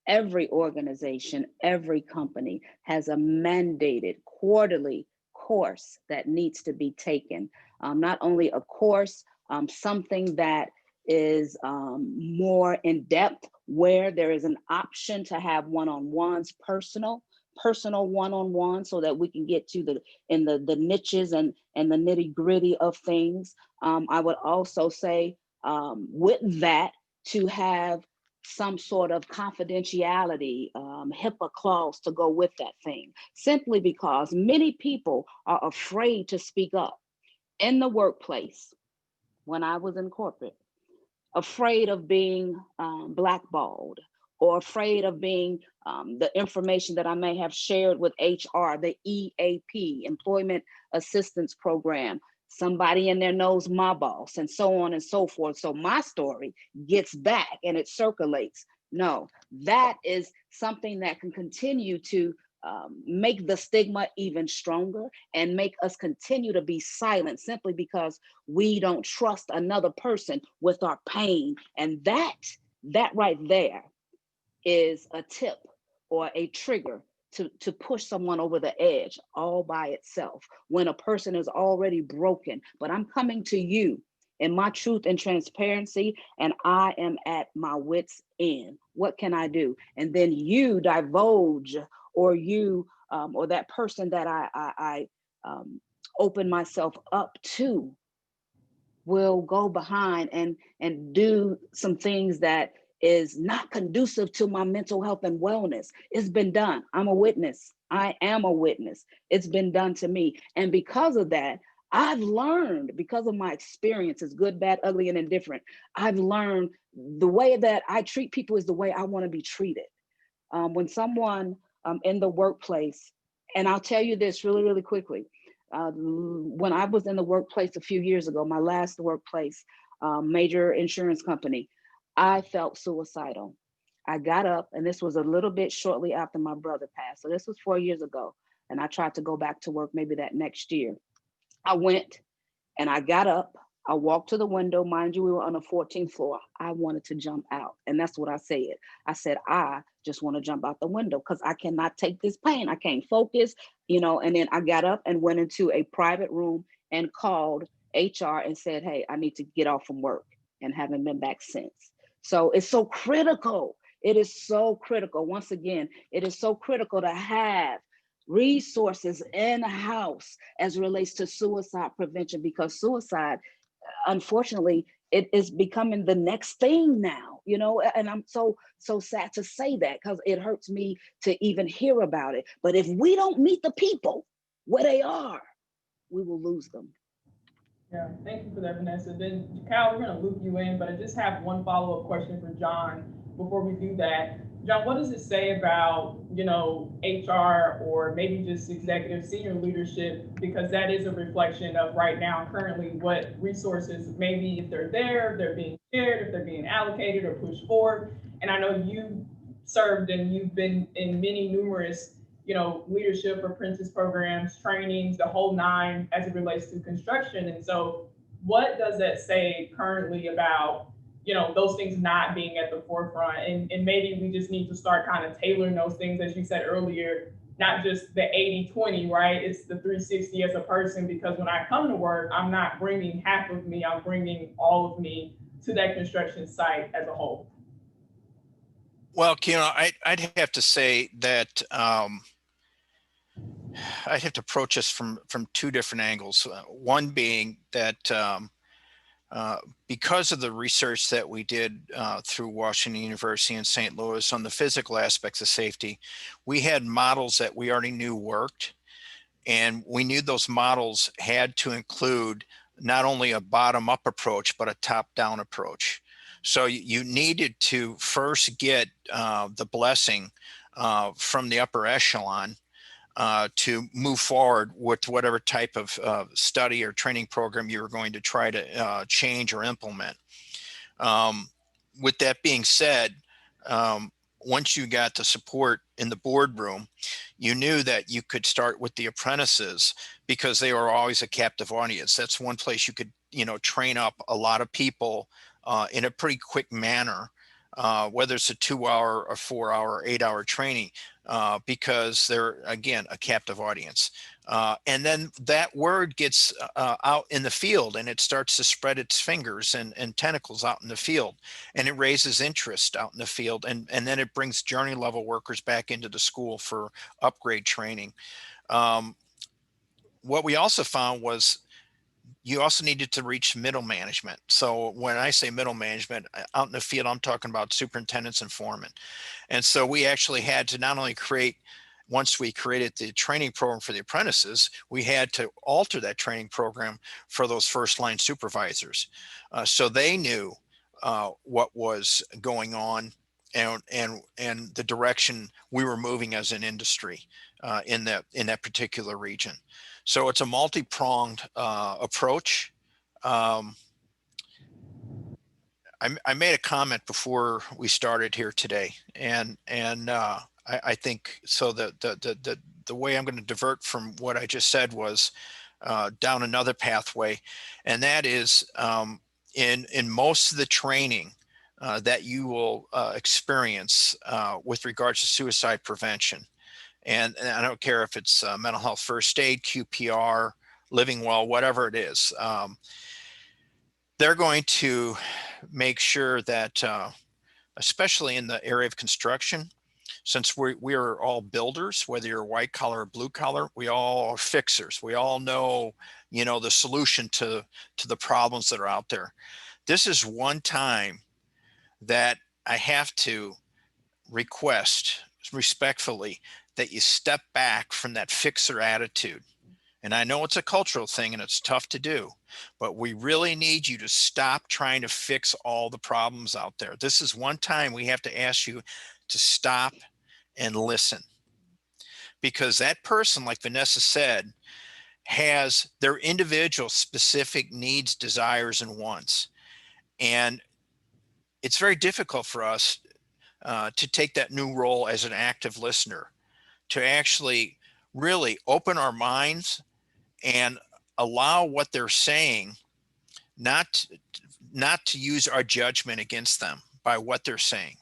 every organization, every company has a mandated quarterly course that needs to be taken. Not only a course, something that is more in depth, where there is an option to have one-on-ones, personal one-on-one, so that we can get to the niches and the nitty-gritty of things. I would also say with that, to have some sort of confidentiality, HIPAA clause to go with that thing, simply because many people are afraid to speak up in the workplace. When I was in corporate, afraid of being blackballed, or afraid of being the information that I may have shared with HR, the EAP, Employment Assistance Program. Somebody in there knows my boss, and so on and so forth. So my story gets back and it circulates. No, that is something that can continue to make the stigma even stronger and make us continue to be silent, simply because we don't trust another person with our pain. And that right there is a tip or a trigger to push someone over the edge all by itself, when a person is already broken. But I'm coming to you in my truth and transparency, and I am at my wit's end. What can I do? And then you divulge, or you or that person that I open myself up to will go behind and do some things that is not conducive to my mental health and wellness. It's been done. I'm a witness. I am a witness. It's been done to me. And because of that, I've learned, because of my experiences, good, bad, ugly, and indifferent, I've learned the way that I treat people is the way I want to be treated. When someone in the workplace, and I'll tell you this really, really quickly. When I was in the workplace a few years ago, my last workplace, major insurance company, I felt suicidal. I got up, and this was a little bit shortly after my brother passed. So this was 4 years ago. And I tried to go back to work maybe that next year. I went and I got up. I walked to the window. Mind you, we were on the 14th floor. I wanted to jump out. And that's what I said. I said, I just want to jump out the window because I cannot take this pain. I can't focus, and then I got up and went into a private room and called HR and said, hey, I need to get off from work, and haven't been back since. So it's so critical. It is so critical. Once again, it is so critical to have resources in-house as it relates to suicide prevention, because suicide, unfortunately, it is becoming the next thing now, and I'm so sad to say that, because it hurts me to even hear about it. But if we don't meet the people where they are, we will lose them. Yeah, thank you for that, Vanessa. Then, Kyle, we're going to loop you in, but I just have one follow-up question for John before we do that. John, what does it say about, HR, or maybe just executive senior leadership? Because that is a reflection of right now, currently, what resources, maybe if they're there, if they're being shared, if they're being allocated or pushed forward. And I know you served and you've been in many numerous leadership apprentice programs, trainings, the whole nine as it relates to construction. And so what does that say currently about, those things not being at the forefront? And maybe we just need to start kind of tailoring those things, as you said earlier, not just the 80-20, right? It's the 360 as a person, because when I come to work, I'm not bringing half of me, I'm bringing all of me to that construction site as a whole. Well, I'd have to say that I'd have to approach this from two different angles. One being that because of the research that we did through Washington University and St. Louis on the physical aspects of safety, we had models that we already knew worked. And we knew those models had to include not only a bottom-up approach, but a top-down approach. So you needed to first get the blessing from the upper echelon to move forward with whatever type of study or training program you were going to try to change or implement. With that being said, once you got the support in the boardroom, you knew that you could start with the apprentices because they were always a captive audience. That's one place you could, train up a lot of people in a pretty quick manner, whether it's a 2-hour or 4-hour, 8-hour training, because they're, again, a captive audience. And then that word gets out in the field, and it starts to spread its fingers and tentacles out in the field, and it raises interest out in the field. And then it brings journey level workers back into the school for upgrade training. What we also found was you also needed to reach middle management. So when I say middle management out in the field, I'm talking about superintendents and foremen. And so we actually had to not only once we created the training program for the apprentices, we had to alter that training program for those first line supervisors. So they knew what was going on and the direction we were moving as an industry in that particular region. So it's a multi-pronged approach. I made a comment before we started here today, and I think so. The way I'm going to divert from what I just said was down another pathway, and that is in most of the training that you will experience with regards to suicide prevention. And I don't care if it's mental health first aid, QPR, living well, whatever it is. They're going to make sure that, especially in the area of construction, since we are all builders, whether you're white collar or blue collar, we all are fixers. We all know, the solution to the problems that are out there. This is one time that I have to request respectfully that you step back from that fixer attitude. And I know it's a cultural thing and it's tough to do, but we really need you to stop trying to fix all the problems out there. This is one time we have to ask you to stop and listen, because that person, like Vanessa said, has their individual specific needs, desires, and wants. And it's very difficult for us to take that new role as an active listener, to actually really open our minds and allow what they're saying, not to use our judgment against them by what they're saying.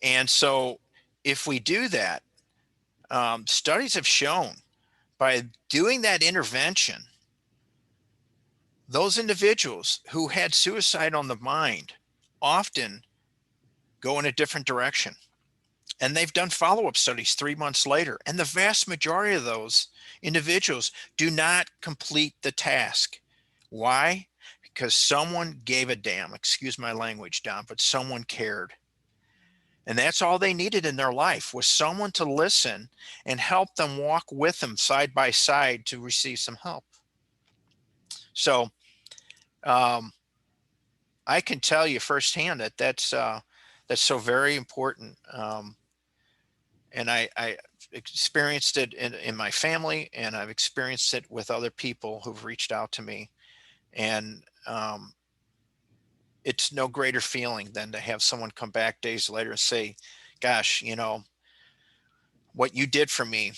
And so if we do that, studies have shown by doing that intervention, those individuals who had suicide on the mind often go in a different direction. And they've done follow-up studies 3 months later. And the vast majority of those individuals do not complete the task. Why? Because someone gave a damn, excuse my language, Don, but someone cared. And that's all they needed in their life, was someone to listen and help them walk with them side by side to receive some help. So I can tell you firsthand that that's so very important. And I experienced it in my family, and I've experienced it with other people who've reached out to me. And it's no greater feeling than to have someone come back days later and say, gosh, what you did for me,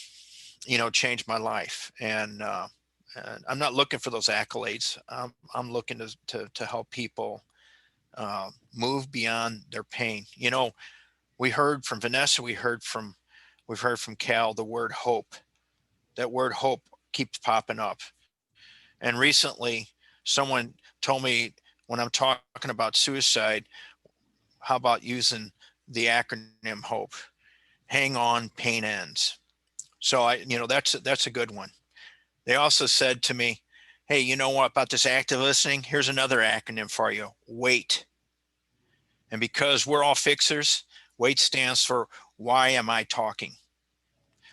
changed my life. And I'm not looking for those accolades. I'm looking to help people move beyond their pain. We heard from Vanessa, we've heard from Cal, the word hope. That word hope keeps popping up. And recently someone told me, when I'm talking about suicide, how about using the acronym HOPE? Hang on, pain ends. So that's a good one. They also said to me, hey, you know what about this active listening? Here's another acronym for you, WAIT. And because we're all fixers, WAIT stands for, why am I talking?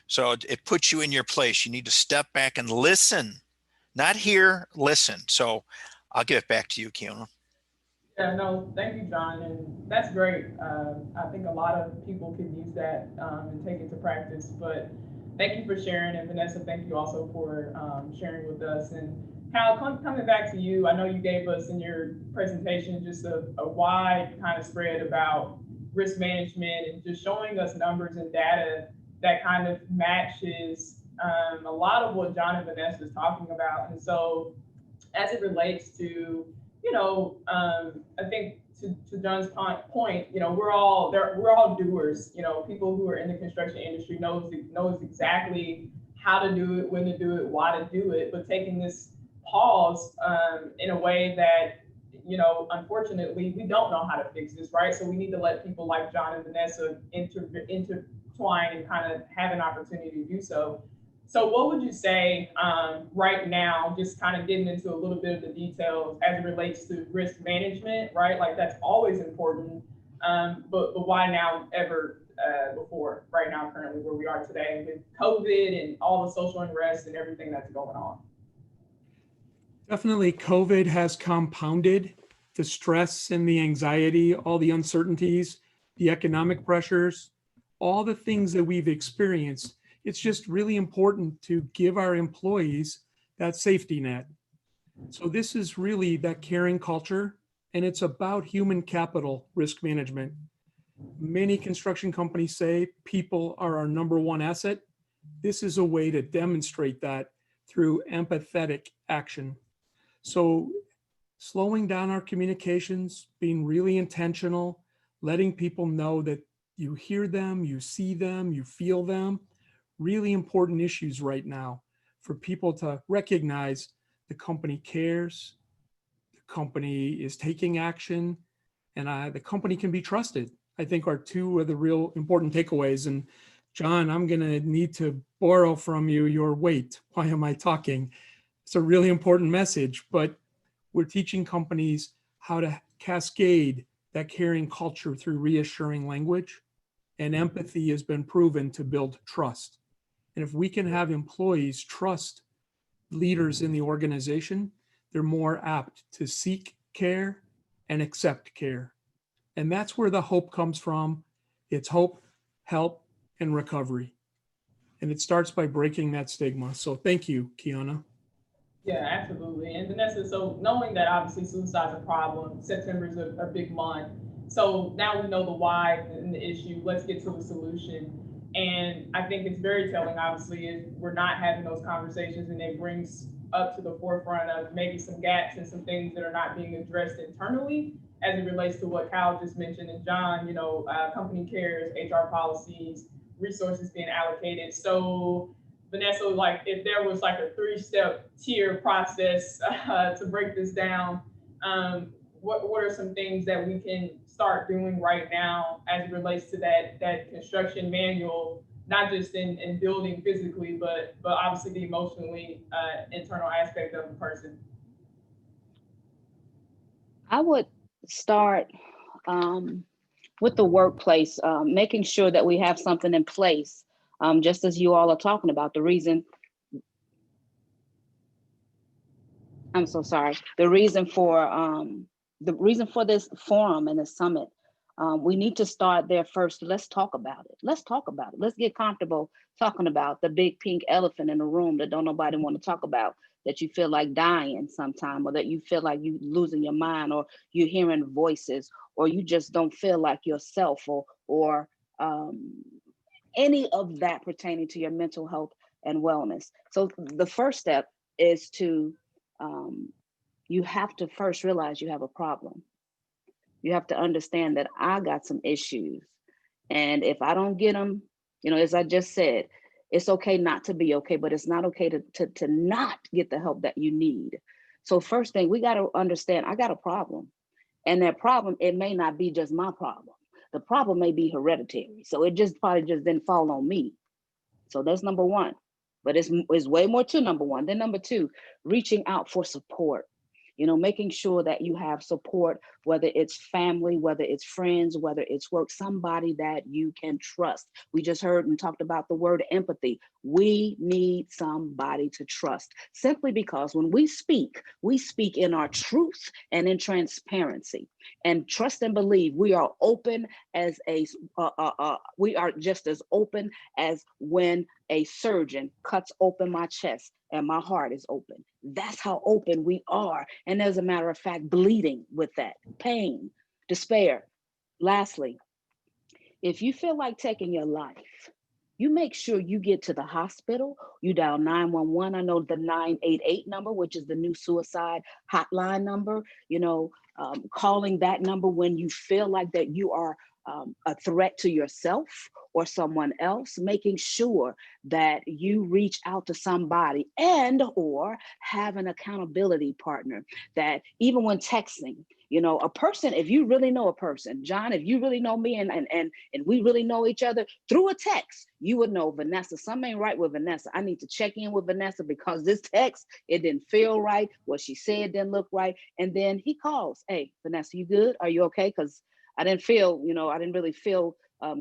So it puts you in your place. You need to step back and listen, not hear, listen. So I'll give it back to you, Kiona. Yeah, no, thank you, John, and that's great. I think a lot of people can use that and take it to practice, but thank you for sharing, and Vanessa, thank you also for sharing with us. And Kyle, coming back to you, I know you gave us in your presentation just a wide kind of spread about risk management and just showing us numbers and data that kind of matches a lot of what John and Vanessa is talking about. And so as it relates to, I think to John's point, we're all doers. People who are in the construction industry knows exactly how to do it, when to do it, why to do it. But taking this pause in a way that, unfortunately, we don't know how to fix this, right? So we need to let people like John and Vanessa intertwine and kind of have an opportunity to do so. So what would you say right now, just kind of getting into a little bit of the details as it relates to risk management, right? Like that's always important, but why now ever before, right now, currently where we are today with COVID and all the social unrest and everything that's going on? Definitely COVID has compounded the stress and the anxiety, all the uncertainties, the economic pressures, all the things that we've experienced. It's just really important to give our employees that safety net. So this is really that caring culture, and it's about human capital risk management. Many construction companies say people are our number one asset. This is a way to demonstrate that through empathetic action. So slowing down our communications, being really intentional, letting people know that you hear them, you see them, you feel them. Really important issues right now for people to recognize the company cares, the company is taking action, and the company can be trusted. I think are two of the real important takeaways. And John, I'm going to need to borrow from you your weight. Why am I talking? It's a really important message, but we're teaching companies how to cascade that caring culture through reassuring language, and empathy has been proven to build trust. And if we can have employees trust leaders in the organization, they're more apt to seek care and accept care. And that's where the hope comes from. It's hope, help, and recovery. And it starts by breaking that stigma. So thank you, Kiona. Yeah, absolutely. And Vanessa, so knowing that obviously suicide's a problem, September is a big month. So now we know the why and the issue, let's get to the solution. And I think it's very telling, obviously, if we're not having those conversations, and it brings up to the forefront of maybe some gaps and some things that are not being addressed internally as it relates to what Kyle just mentioned, and John, company cares, HR policies, resources being allocated. So Vanessa, like if there was like a 3-step tier process to break this down, what are some things that we can start doing right now as it relates to that construction manual, not just in building physically, but obviously the emotionally internal aspect of the person? I would start with the workplace, making sure that we have something in place, just as you all are talking about. The reason for this forum and the summit, we need to start there first. Let's talk about it. Let's get comfortable talking about the big pink elephant in the room that don't nobody want to talk about, that you feel like dying sometime, or that you feel like you losing your mind, or you're hearing voices, or you just don't feel like yourself, or any of that pertaining to your mental health and wellness. So the first step is to, you have to first realize you have a problem. You have to understand that I got some issues. And if I don't get them, as I just said, it's okay not to be okay, but it's not okay to not get the help that you need. So first thing, we got to understand, I got a problem. And that problem, it may not be just my problem. The problem may be hereditary. So it probably didn't fall on me. So that's number one. But it's way more to number one. Then number two, reaching out for support. You know, making sure that you have support, whether it's family, whether it's friends, whether it's work, somebody that you can trust. We just heard and talked about the word empathy. We need somebody to trust, simply because when we speak in our truth and in transparency. And trust and believe we are open as we are just as open as when a surgeon cuts open my chest and my heart is open. That's how open we are. And as a matter of fact, bleeding with that pain, despair. Lastly, if you feel like taking your life, you make sure you get to the hospital, you dial 911. I know the 988 number, which is the new suicide hotline number, you know, calling that number when you feel like that you are a threat to yourself or someone else, making sure that you reach out to somebody and or have an accountability partner that even when texting, you know, a person, if you really know a person, John, if you really know me and we really know each other through a text, you would know, Vanessa, something ain't right with Vanessa. I need to check in with Vanessa because this text, it didn't feel right. What she said didn't look right. And then he calls, hey, Vanessa, you good? Are you okay? Because I didn't feel, you know, I didn't really feel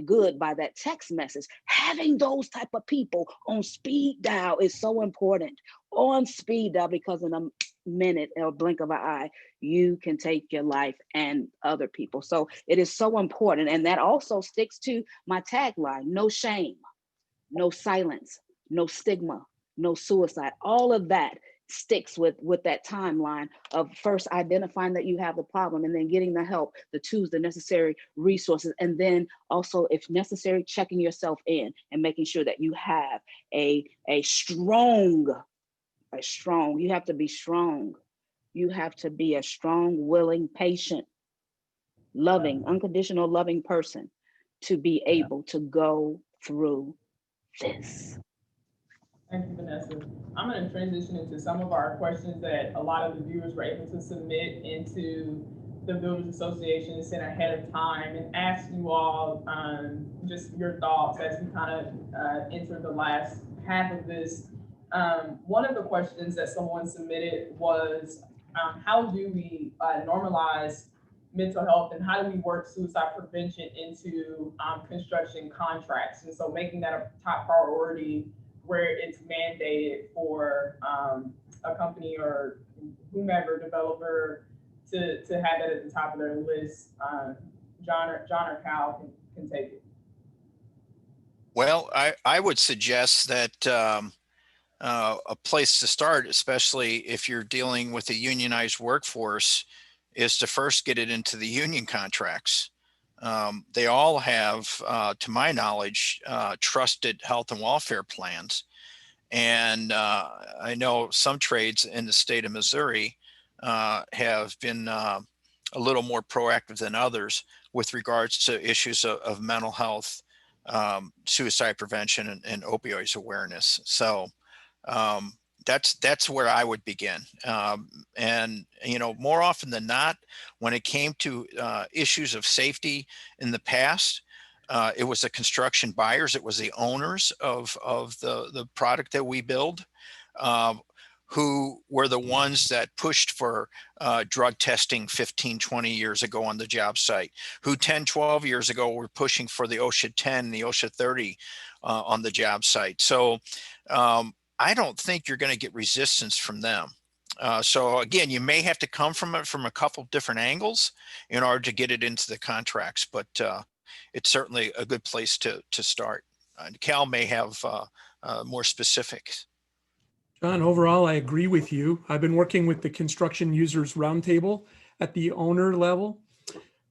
good by that text message. Having those type of people on speed dial is so important. On speed dial, because in a minute or blink of an eye, you can take your life and other people. So it is so important. And that also sticks to my tagline: no shame, no silence, no stigma, no suicide. All of that sticks with that timeline of first identifying that you have the problem and then getting the help, the tools, the necessary resources, and then also, if necessary, checking yourself in and making sure that you have a strong, you have to be strong. You have to be a strong, willing, patient, loving, unconditional loving person to be able to go through this. Thank you, Vanessa. I'm going to transition into some of our questions that a lot of the viewers were able to submit into the Builders Association and sent ahead of time, and ask you all just your thoughts as we kind of enter the last half of this. One of the questions that someone submitted was, how do we normalize mental health, and how do we work suicide prevention into construction contracts? And so making that a top priority where it's mandated for a company or whomever, developer, to have that at the top of their list. John or Cal can take it. Well, I would suggest that a place to start, especially if you're dealing with a unionized workforce, is to first get it into the union contracts. They all have, to my knowledge, trusted health and welfare plans. And I know some trades in the state of Missouri have been a little more proactive than others with regards to issues of mental health, suicide prevention, and opioids awareness. So that's where I would begin. And, you know, more often than not, when it came to issues of safety in the past, it was the construction buyers, it was the owners of the product that we build, who were the ones that pushed for drug testing 15, 20 years ago on the job site, who 10, 12 years ago were pushing for the OSHA 10, the OSHA 30 on the job site. So I don't think you're going to get resistance from them. So again, you may have to come from it from a couple different angles in order to get it into the contracts, but it's certainly a good place to start. Cal may have more specifics. John, overall, I agree with you. I've been working with the Construction Users Roundtable at the owner level.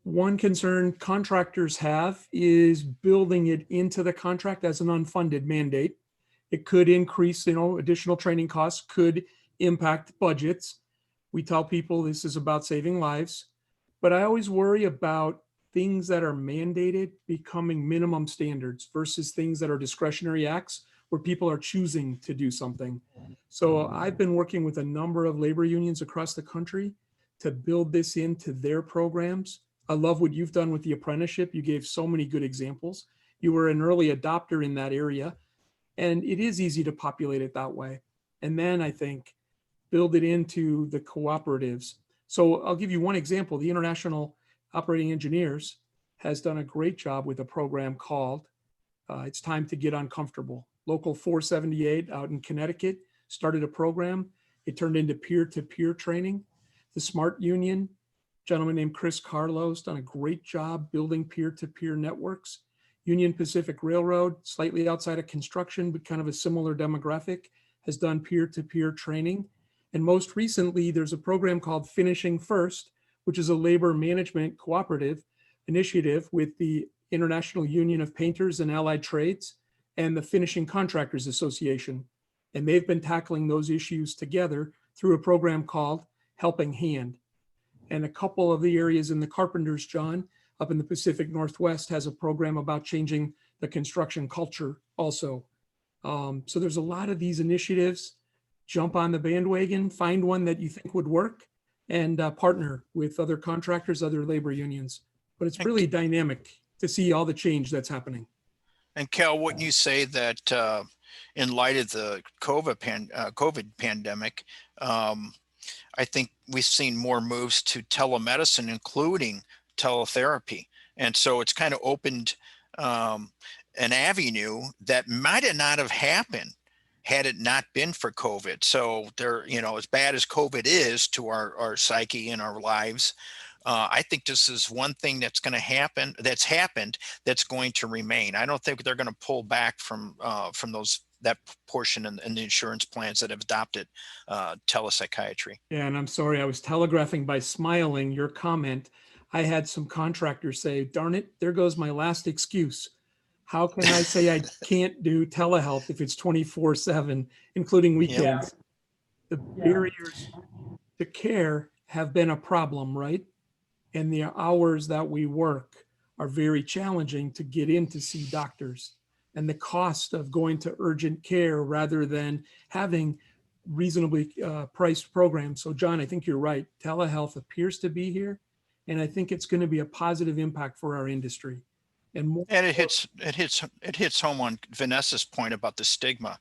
One concern contractors have is building it into the contract as an unfunded mandate. It could increase, additional training costs, could impact budgets. We tell people this is about saving lives, but I always worry about things that are mandated becoming minimum standards versus things that are discretionary acts where people are choosing to do something. So I've been working with a number of labor unions across the country to build this into their programs. I love what you've done with the apprenticeship. You gave so many good examples. You were an early adopter in that area, and it is easy to populate it that way. And then I think build it into the cooperatives. So I'll give you one example. The International Operating Engineers has done a great job with a program called It's Time to Get Uncomfortable. Local 478 out in Connecticut started a program. It turned into peer-to-peer training. The Smart Union, a gentleman named Chris Carlos, done a great job building peer-to-peer networks. Union Pacific Railroad, slightly outside of construction, but kind of a similar demographic, has done peer-to-peer training. And most recently, there's a program called Finishing First, which is a labor management cooperative initiative with the International Union of Painters and Allied Trades and the Finishing Contractors Association. And they've been tackling those issues together through a program called Helping Hand. And a couple of the areas in the Carpenters, John, up in the Pacific Northwest, has a program about changing the construction culture also. So there's a lot of these initiatives. Jump on the bandwagon, find one that you think would work, and partner with other contractors, other labor unions. But it's really dynamic to see all the change that's happening. And Cal, wouldn't you say that in light of the COVID pandemic, I think we've seen more moves to telemedicine, including teletherapy. And so it's kind of opened an avenue that might have not have happened had it not been for COVID. So there, you know, as bad as COVID is to our psyche and our lives, I think this is one thing that's going to happen, that's happened, that's going to remain. I don't think they're going to pull back from that portion in the insurance plans that have adopted telepsychiatry. Yeah, and I'm sorry, I was telegraphing by smiling your comment. I had some contractors say, darn it, there goes my last excuse. How can I say I can't do telehealth if it's 24/7, including weekends? The barriers to care have been a problem, right? And the hours that we work are very challenging to get in to see doctors. And the cost of going to urgent care rather than having reasonably priced programs. So John, I think you're right. Telehealth appears to be here. And I think it's going to be a positive impact for our industry. And it hits home on Vanessa's point about the stigma.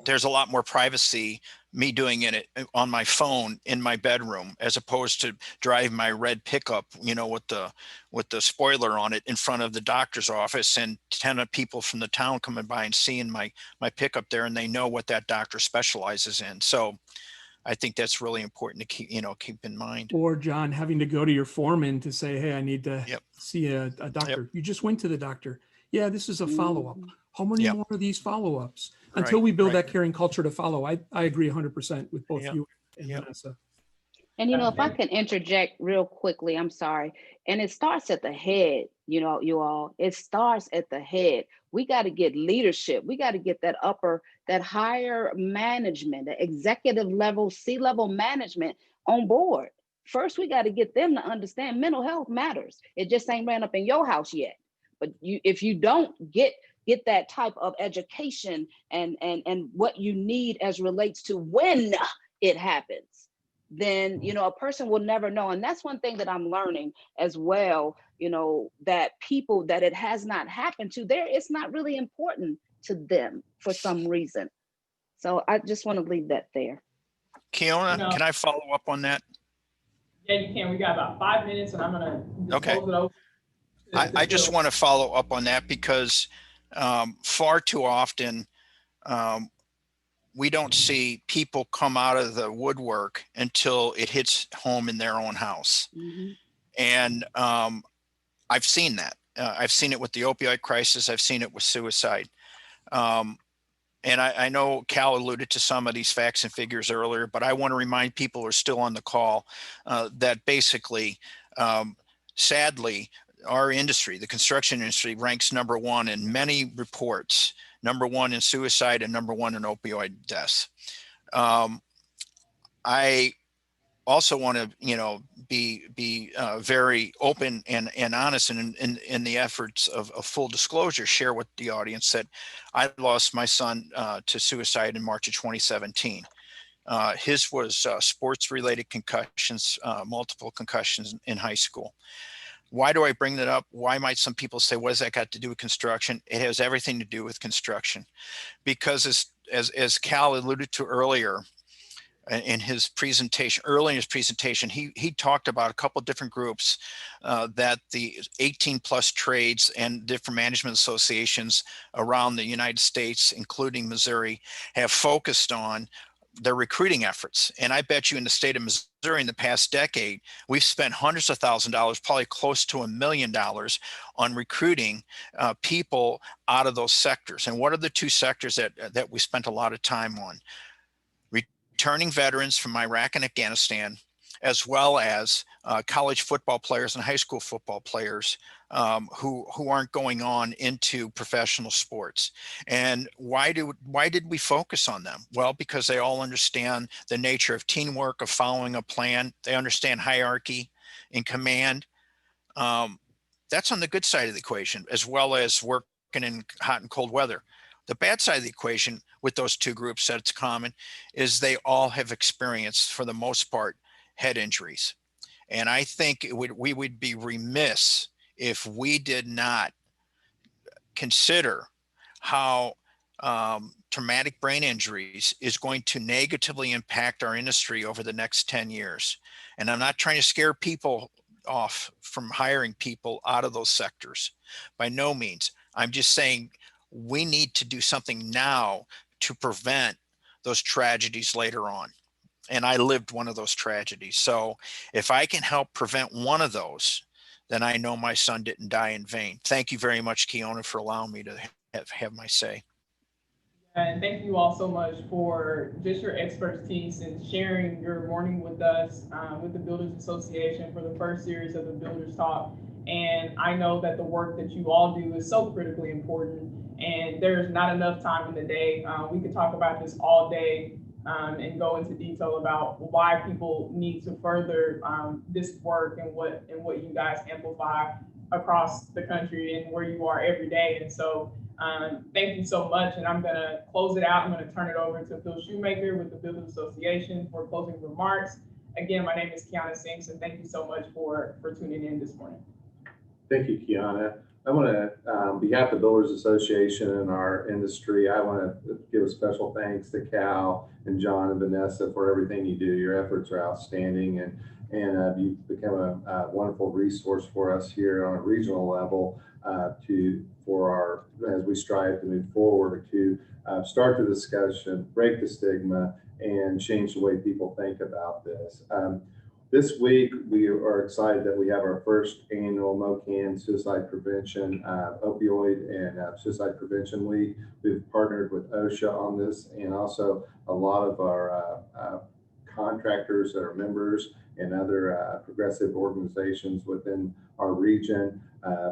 There's a lot more privacy, me doing it on my phone in my bedroom, as opposed to driving my red pickup, you know, with the spoiler on it in front of the doctor's office, and 10 people from the town coming by and seeing my pickup there, and they know what that doctor specializes in. So I think that's really important to keep in mind. Or John, having to go to your foreman to say, hey, I need to see a doctor. You just went to the doctor. Yeah, this is a follow-up. How many more of these follow-ups? Until we build that caring culture to follow. I agree 100% with both you and Vanessa. And, if I can interject real quickly, I'm sorry. And it starts at the head, you all, it starts at the head. We got to get leadership. We got to get that higher management, the executive level, C-level management on board. First, we got to get them to understand mental health matters. It just ain't ran up in your house yet. But if you don't get that type of education and what you need as relates to when it happens, then, a person will never know. And that's one thing that I'm learning as well, that people that it has not happened to, it's not really important to them for some reason. So I just want to leave that there. Kiona, can I follow up on that? Yeah, you can. We got about 5 minutes, and I'm going to close it over. I just want to follow up on that because far too often we don't see people come out of the woodwork until it hits home in their own house. Mm-hmm. And I've seen that. I've seen it with the opioid crisis. I've seen it with suicide. And I know Cal alluded to some of these facts and figures earlier, but I want to remind people who are still on the call that basically, sadly, our industry, the construction industry, ranks #1 in many reports, #1 in suicide and #1 in opioid deaths. I also want to, be very open and honest in the efforts of full disclosure, share with the audience that I lost my son to suicide in March of 2017. His was sports-related concussions, multiple concussions in high school. Why do I bring that up? Why might some people say, what does that got to do with construction? It has everything to do with construction. Because as Cal alluded to earlier, in his presentation, early in his presentation, he talked about a couple of different groups that the 18 plus trades and different management associations around the United States, including Missouri, have focused on their recruiting efforts. And I bet you in the state of Missouri in the past decade, we've spent hundreds of thousands of dollars, probably close to $1 million on recruiting people out of those sectors. And what are the two sectors that we spent a lot of time on? Returning veterans from Iraq and Afghanistan, as well as college football players and high school football players who aren't going on into professional sports. And why did we focus on them? Well, because they all understand the nature of teamwork, of following a plan. They understand hierarchy and command. That's on the good side of the equation, as well as working in hot and cold weather. The bad side of the equation with those two groups that's common is they all have experienced, for the most part, head injuries. And I think we would be remiss if we did not consider how traumatic brain injuries is going to negatively impact our industry over the next 10 years. And I'm not trying to scare people off from hiring people out of those sectors. By no means. I'm just saying we need to do something now to prevent those tragedies later on. And I lived one of those tragedies. So if I can help prevent one of those, then I know my son didn't die in vain. Thank you very much, Kiona, for allowing me to have my say. And thank you all so much for just your expertise and sharing your morning with us, with the Builders Association for the first series of the Builders Talk. And I know that the work that you all do is so critically important, and there's not enough time in the day. We could talk about this all day and go into detail about why people need to further this work and what you guys amplify across the country and where you are every day. And so thank you so much. And I'm going to close it out. I'm going to turn it over to Phil Shoemaker with the Builders Association for closing remarks. Again, my name is Kiana Sinks, and thank you so much for tuning in this morning. Thank you, Kiana. I want to, on behalf of the Builders Association and our industry, I want to give a special thanks to Cal and John and Vanessa for everything you do. Your efforts are outstanding, and you've become a wonderful resource for us here on a regional level as we strive to move forward to start the discussion, break the stigma, and change the way people think about this. This week, we are excited that we have our first annual MOCAN Suicide Prevention, Opioid and Suicide Prevention Week. We've partnered with OSHA on this, and also a lot of our contractors that are members and other progressive organizations within our region.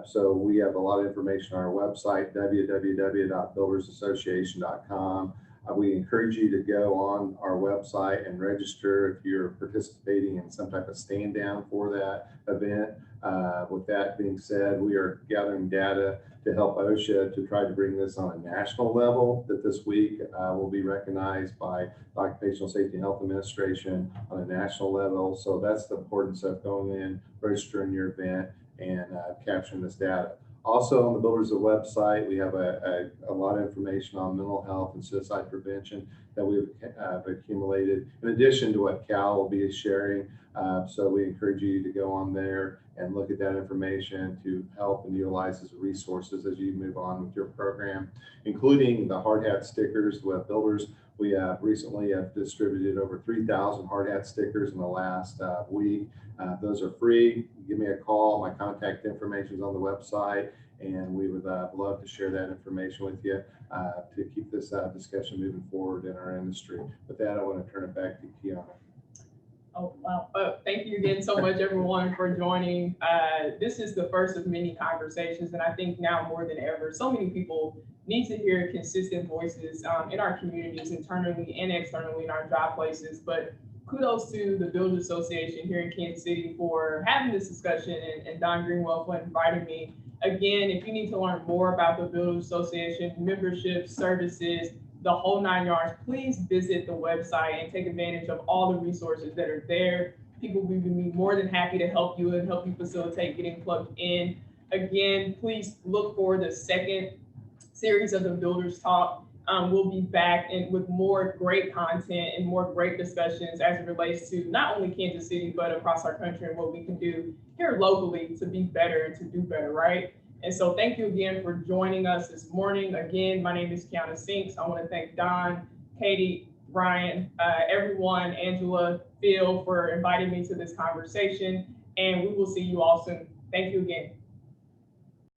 So we have a lot of information on our website, www.buildersassociation.com. We encourage you to go on our website and register if you're participating in some type of stand down for that event. With that being said, we are gathering data to help OSHA to try to bring this on a national level, that this week will be recognized by the Occupational Safety and Health Administration on a national level. So that's the importance of going in, registering your event, and capturing this data. Also on the Builders website, we have a lot of information on mental health and suicide prevention that we've accumulated, in addition to what Cal will be sharing. So we encourage you to go on there and look at that information to help and utilize as resources as you move on with your program, including the HARDHAT stickers with Builders. We recently have distributed over 3,000 HARDHAT stickers in the last week. Those are free. Give me a call. My contact information is on the website, and we would love to share that information with you to keep this discussion moving forward in our industry. With that, I want to turn it back to Kiana. Oh, wow. Thank you again so much, everyone, for joining. This is the first of many conversations, and I think now more than ever, so many people need to hear consistent voices in our communities, internally and externally in our job places. But kudos to the Builders Association here in Kansas City for having this discussion, and Don Greenwell for inviting me. Again, if you need to learn more about the Builders Association, membership, services, the whole 9 yards, please visit the website and take advantage of all the resources that are there. People will be more than happy to help you and help you facilitate getting plugged in. Again, please look for the second series of the Builders Talk we'll be back with more great content and more great discussions as it relates to not only Kansas City, but across our country and what we can do here locally to be better and to do better, right? And so thank you again for joining us this morning. Again, my name is Kiana Sinks. I want to thank Don, Katie, Brian, everyone, Angela, Phil, for inviting me to this conversation. And we will see you all soon. Thank you again.